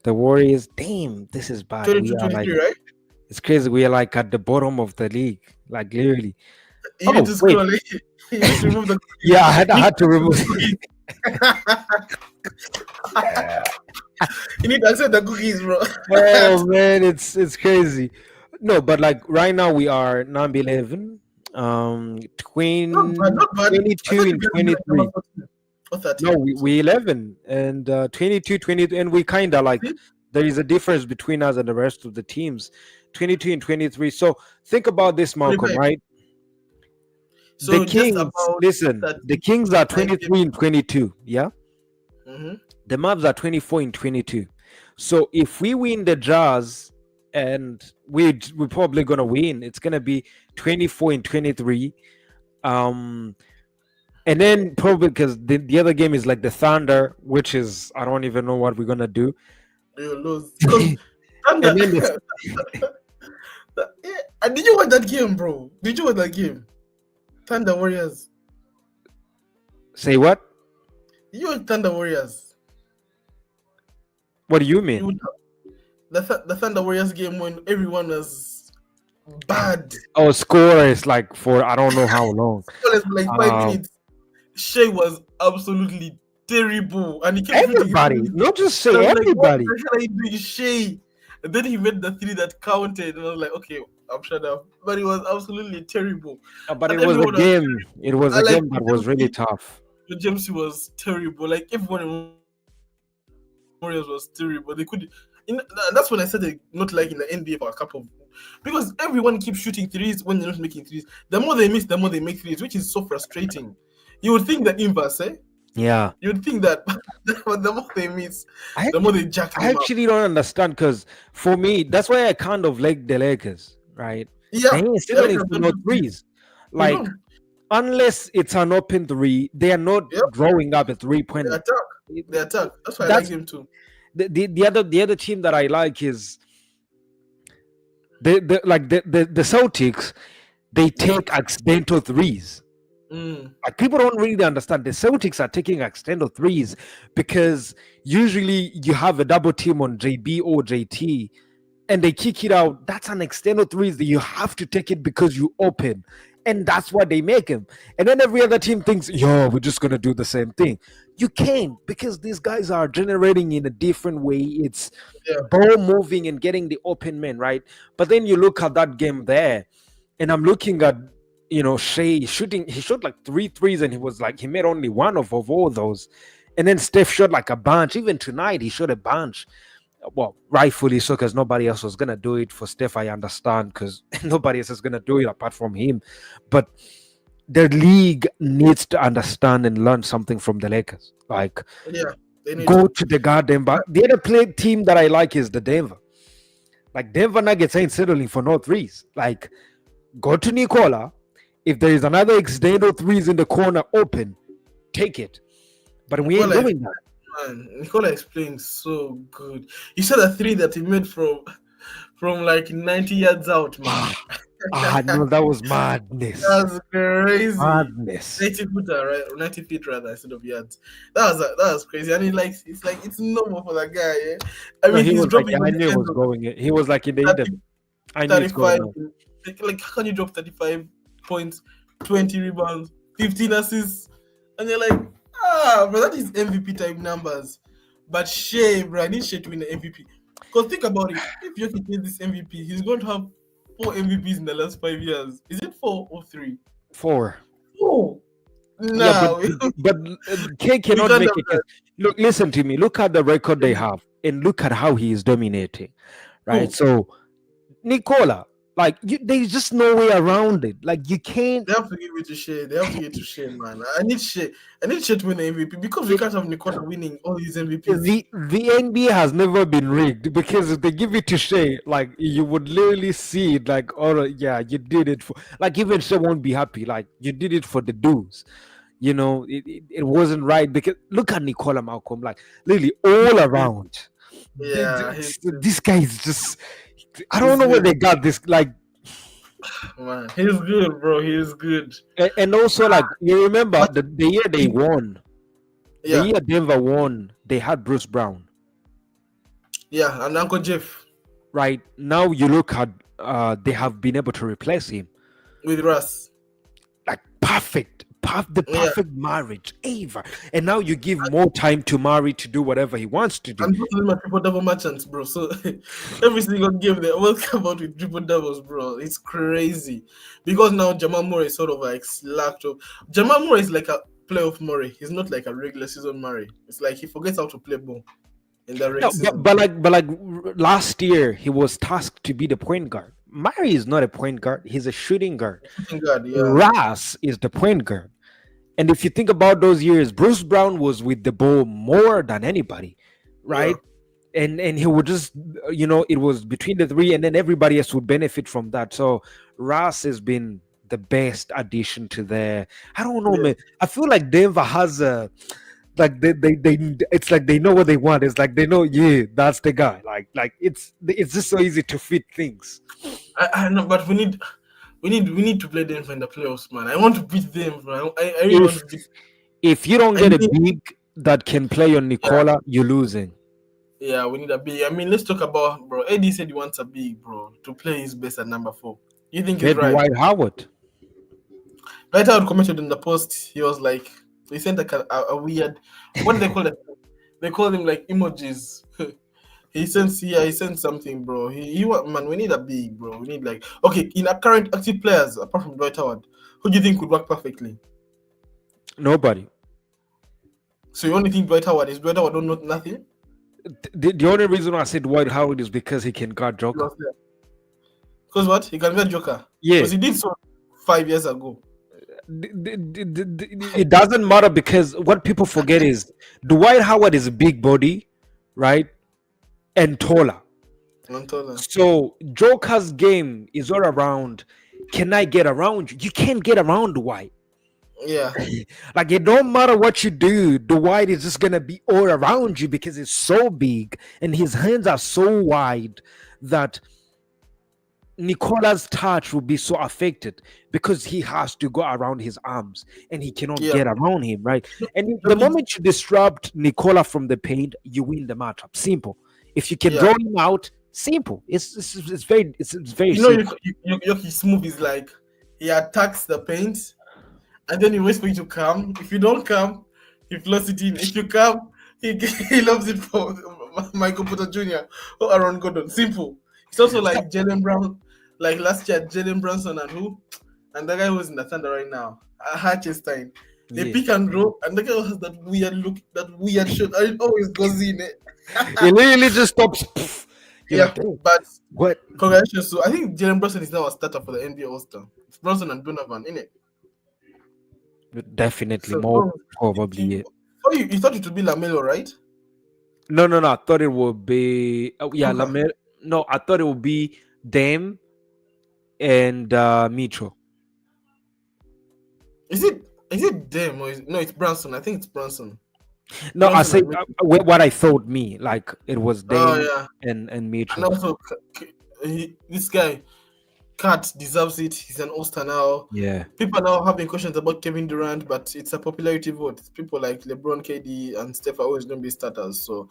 the Warriors. Damn, this is bad. 22 We are like, 23, right? it's crazy. We are like at the bottom of the league, like literally. You need to wait. scroll. You need to remove the. Yeah, I had to remove. You need to accept the cookies, bro. Oh man, it's crazy. No, but like right now we are number 11, 20, Not bad. 22 and 23. Or 13. No, we 11 and 22, 20, and we kind of like there is a difference between us and the rest of the teams, 22 and 23. So think about this, Malcolm, right? So the just Kings, about listen, the Kings are 23 and 22, yeah? Mm-hmm. The Mavs are 24 and 22. So if we win the Jazz, and we're probably gonna win, it's gonna be 24 and 23. And then probably because the other game is like the Thunder, which is I don't even know what we're gonna do. You lose. Thunder. And then Did you watch that game, bro? Did you watch that game? Thunder Warriors. Say what? Did you watch Thunder Warriors? What do you mean? The Thunder Warriors game when everyone was bad. Oh, score is like for I don't know how long. Scoreless for like 5 minutes. Shea was absolutely terrible, and he kept everybody, not just say so everybody. Like, what are you doing, Shea? And then he made the three that counted, and I was like, okay, I'm shut up. But it was absolutely terrible. But and it was a game. It was a game that was really tough. The James was terrible. Like everyone in Warriors was terrible. They could. That's when I started not liking the NBA for a couple of, because everyone keeps shooting threes when they're not making threes. The more they miss, the more they make threes, which is so frustrating. You would think the inverse, eh? Yeah. You would think that, but the more they miss, the more they jack them I actually don't understand, because for me, that's why I kind of like the Lakers, right? Yeah. They ain't selling for no threes. Like, unless it's an open three, they are not growing up a 3-point. They attack. That's why I like them too. The other team that I like is the Celtics. They take accidental threes. Like, people don't really understand. The Celtics are taking accidental threes because usually you have a double team on JB or JT and they kick it out. That's an external threes that you have to take it because you open. And that's why they make him. And then every other team thinks, yo, we're just going to do the same thing. You can't, because these guys are generating in a different way. It's ball moving and getting the open man, right? But then you look at that game there, and I'm looking at, Shea shooting. He shot like 3 threes, and he made only one of all those. And then Steph shot like a bunch. Even tonight, he shot a bunch. Well, rightfully so, because nobody else was going to do it for Steph. I understand, because nobody else is going to do it apart from him. But the league needs to understand and learn something from the Lakers. Like, go to the goddamn back. The other team that I like is the Denver. Like, Denver Nuggets ain't settling for no threes. Like, go to Nikola. If there is another accidental threes in the corner open, take it. But we ain't doing that. Man, Nicola explained so good. You said a 3 that he made from like 90 yards out, man. No, that was madness. That's crazy. Madness. 90 feet rather instead of yards. That was crazy. And it's normal for that guy. Yeah? I mean, he's dropping. I knew it was going. He was like in the end. I knew 35. Like, how can you drop 35 points, 20 rebounds, 15 assists, and you're like, bro, that is MVP type numbers. But Shea, bro, I need Shea to win the MVP. Because think about it, if Jokic wins this MVP, he's going to have 4 MVPs in the last 5 years. Is it 4 or 3? 4. 4. Yeah, but No, but K we cannot can't make have it. that. Look, listen to me. Look at the record they have, and look at how he is dominating. Right. Who? So Nicola, like there's just no way around it. Like you can't. They have to give it to Shea. They have to give it to Shea, man. I need Shea. I need Shea to win the MVP because we can't have Nicola winning all these MVPs. The NBA has never been rigged because if they give it to Shea, like you would literally see it like, oh yeah, you did it for like even Shea won't be happy. Like you did it for the dudes. It wasn't right because look at Nicola Malcolm, like literally all around. Yeah, This guy is just I don't he's know where good, they got this like man. He's good, bro. He's good. and also like you remember the year they won, the Yeah, year Denver won, they had Bruce Brown. yeah, and Uncle Jeff Right now you look at they have been able to replace him with Russ. like the Yeah, perfect marriage ever, and now you give more time to Murray to do whatever he wants to do. and both of them are triple double merchants, bro. So every single game they always come out with triple doubles, bro. It's crazy because now Jamal Murray is sort of like slacked up. Jamal Murray is like a playoff Murray. He's not like a regular season Murray. It's like he forgets how to play ball in the No, regular but, season. last year he was tasked to be the point guard. Murray is not a point guard, he's a shooting guard. Thank God, yeah, Ras is the point guard. And if you think about those years, Bruce Brown was with the ball more than anybody, yeah, right? And he would just, it was between the three, and then everybody else would benefit from that. So Ras has been the best addition to the. I don't know, yeah. man. I feel like Denver has a. Like they it's like they know what they want. It's like they know, yeah, that's the guy. Like it's just so easy to fit things. I know, but we need to play them in the playoffs, man. I want to beat them, bro. I really want If to beat. if you don't I get a mean, big that can play on yeah, Nicola, you're losing. yeah, we need a big. I mean, let's talk about, bro. AD said he wants a big, bro, to play his best at number 4. You think he's Get right? Dwight Howard. Right out commented in the post. He was like, he sent like a weird. What do they call it? They call him like emojis. He sent something, bro. Man, we need a big, bro. We need like okay in our current active players apart from Dwight Howard. Who do you think would work perfectly? Nobody. So you only think Dwight Howard is Dwight Howard? Don't know nothing. The only reason I said Dwight Howard is because he can guard Joker. Because what? He can get Joker. Yeah. Because he did so 5 years ago. It doesn't matter because what people forget is Dwight Howard is a big body, right? And taller. So Joker's game is all around. Can I get around you? You can't get around Dwight. Yeah. Like it don't matter what you do, Dwight is just gonna be all around you because it's so big and his hands are so wide that Nicola's touch will be so affected because he has to go around his arms and he cannot get around him, right? And the moment you disrupt Nicola from the paint, you win the matchup. Simple. If you can draw him out, simple. It's very simple. His move is like he attacks the paint and then he waits for you to come. If you don't come, he floats it in. If you come, he loves it for Michael Porter Jr. or Aaron Gordon. Simple. It's also like Jalen Brown, like last year, Jalen Brunson and who? And the guy who's in the Thunder right now, Hartenstein. They pick and roll, and the guy has that weird look, that weird shot, and it always goes in it. He literally just stops. But what? Congratulations. So I think Jalen Brunson is now a starter for the NBA All-Star. It's Brunson and Donovan, innit? Definitely So, more probably. Oh, you thought it would be LaMelo, right? No. I thought it would be. Oh, yeah, Okay. LaMelo. No, I thought it would be Dame and Mitchell. Is it them or no? It's Brunson. I think it's Brunson. No, I Brunson said what I thought. Like it was Dame Oh yeah, and Mitchell. and also this guy, Cat deserves it. He's an all-star now. Yeah. People are now having questions about Kevin Durant, but it's a popularity vote. People like LeBron, KD, and Steph are always going to be starters. So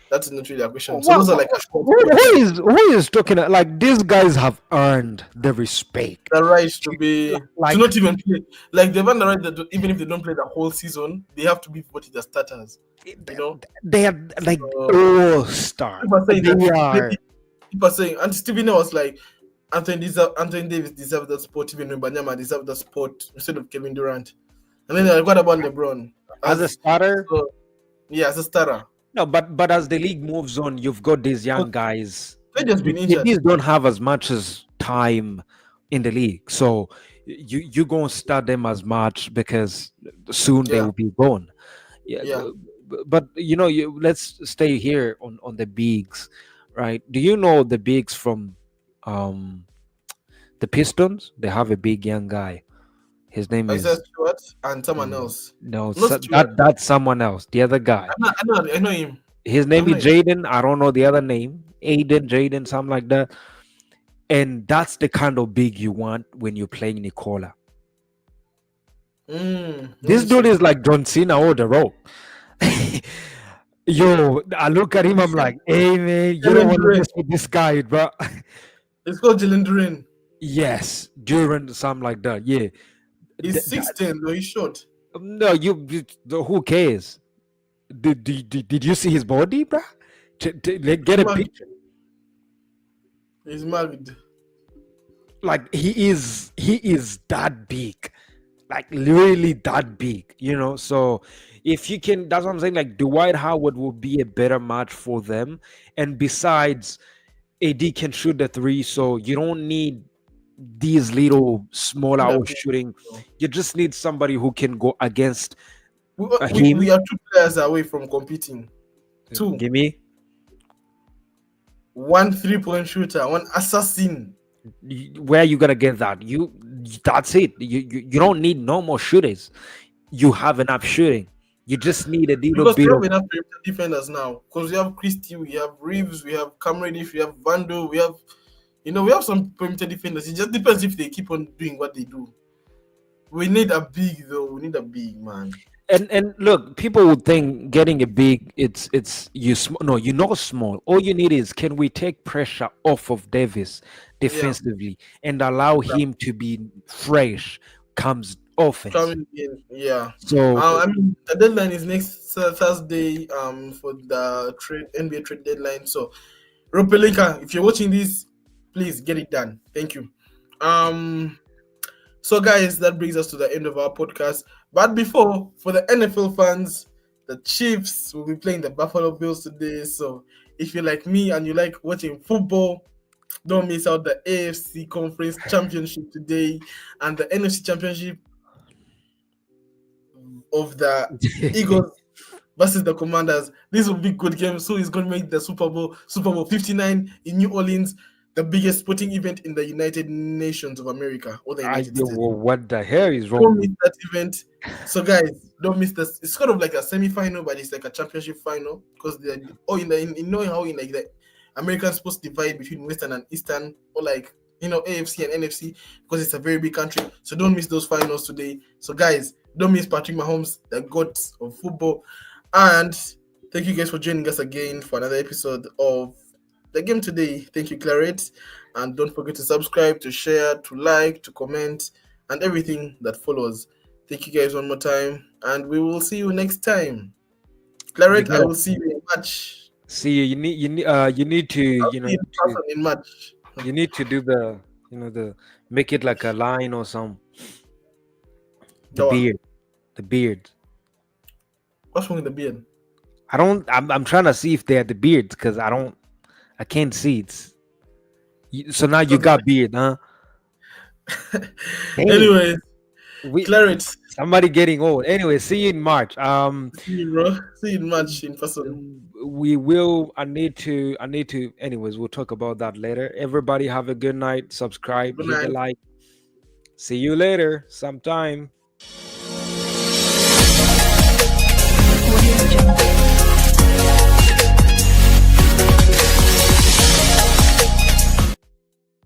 that's not really a question. So What, those are like assured who spots. is talking like these guys have earned the respect. The right to be to Like not even play. Like they've earned the right that even if they don't play the whole season, they have to be voted as starters. You know. they are like So all star. people are saying that They are. people are saying, and Stephen A was like, Anthony Davis deserves that spot, even when Banyama deserves that spot instead of Kevin Durant. And then they're like, what about LeBron? As a As starter, so, yeah, as a starter. no, but as the league moves on, you've got these young But guys. they just The been injured. KDs don't have as much as time in the league, so you gonna start them as much because soon they Yeah, will be gone. Yeah, yeah. but let's stay here on the bigs, right? Do you know the bigs from um the Pistons? They have a big young guy. His name Isaiah is Stewart and someone no, else. no, Not Stewart. that's someone else. The other guy. I know him. His I name know is him. Jaden. I don't know the other name. Aiden, Jaden, something like that. And that's the kind of big you want when you're playing Nicola. This dude Interesting. is like John Cena or The Rock. Yo, I look at him, I'm like, hey man, you don't Jalen want to Duren. mess with this guy, bro. It's called Jalen Duren. Yes, during something like that. Yeah. He's 6'10", though he's short. No, who cares? Did you see his body, bro? Like, He's get a married. picture. He's married. Like he is that big, like literally that big, So if you can, that's what I'm saying. Like Dwight Howard will be a better match for them, and besides, AD can shoot the three, so you don't need these little small In that out big, shooting. so. You just need somebody who can go against We him. are two players away from competing. Two. Give me. One 3-point shooter, one assassin. Where you gonna get that? That's it. You don't need no more shooters. You have enough shooting. You just need a little Because we bit have of. enough perimeter defenders now. Because we have Christie, we have Reeves, we have Cam Reddish, we have Vando, we have we have some perimeter defenders. It just depends if they keep on doing what they do. We need a big though. We need a big man. And look, people would think getting a big, it's you small. No, you're not small. All you need is, can we take pressure off of Davis Yeah. defensively and allow him to be fresh comes offense. Coming in, yeah. So I mean, the deadline is next Thursday. For the NBA trade deadline. So, Ropelinka, if you're watching this, please get it done. Thank you. So, guys, that brings us to the end of our podcast. But before, for the NFL fans, the Chiefs will be playing the Buffalo Bills today. So, if you're like me and you like watching football, don't miss out the AFC Conference Championship today and the NFC Championship of the Eagles versus the Commanders. This will be good game. So it's going to make the Super Bowl 59 in New Orleans, the biggest sporting event in the United Nations of America or the United States. what the hell is wrong? Don't miss that event. So guys, don't miss this. It's sort of like a semi-final, but it's like a championship final because they're knowing how in like the American sports divide between Western and Eastern, or like AFC and NFC, because it's a very big country. So don't miss those finals today. So guys, don't miss Patrick Mahomes, the goat of football. And thank you guys for joining us again for another episode of the game today. Thank you, Claret. And don't forget to subscribe, to share, to like, to comment, and everything that follows. Thank you guys one more time, and we will see you next time. Claret, I will see you in March. See, you need to I'll see you in person in March. you need to do the make it like a line or some the Go on. beard, the beard. What's wrong with the beard? I'm trying to see if they are the beards because I can't see it. So now you got beard, huh? Hey, Anyways, we Claret, somebody getting old. Anyway, see you in March. see you, bro. See you in March in person. We will. I need to. Anyways, we'll talk about that later. Everybody have a good night. Subscribe. Good Hit the night. like. See you later. Sometime.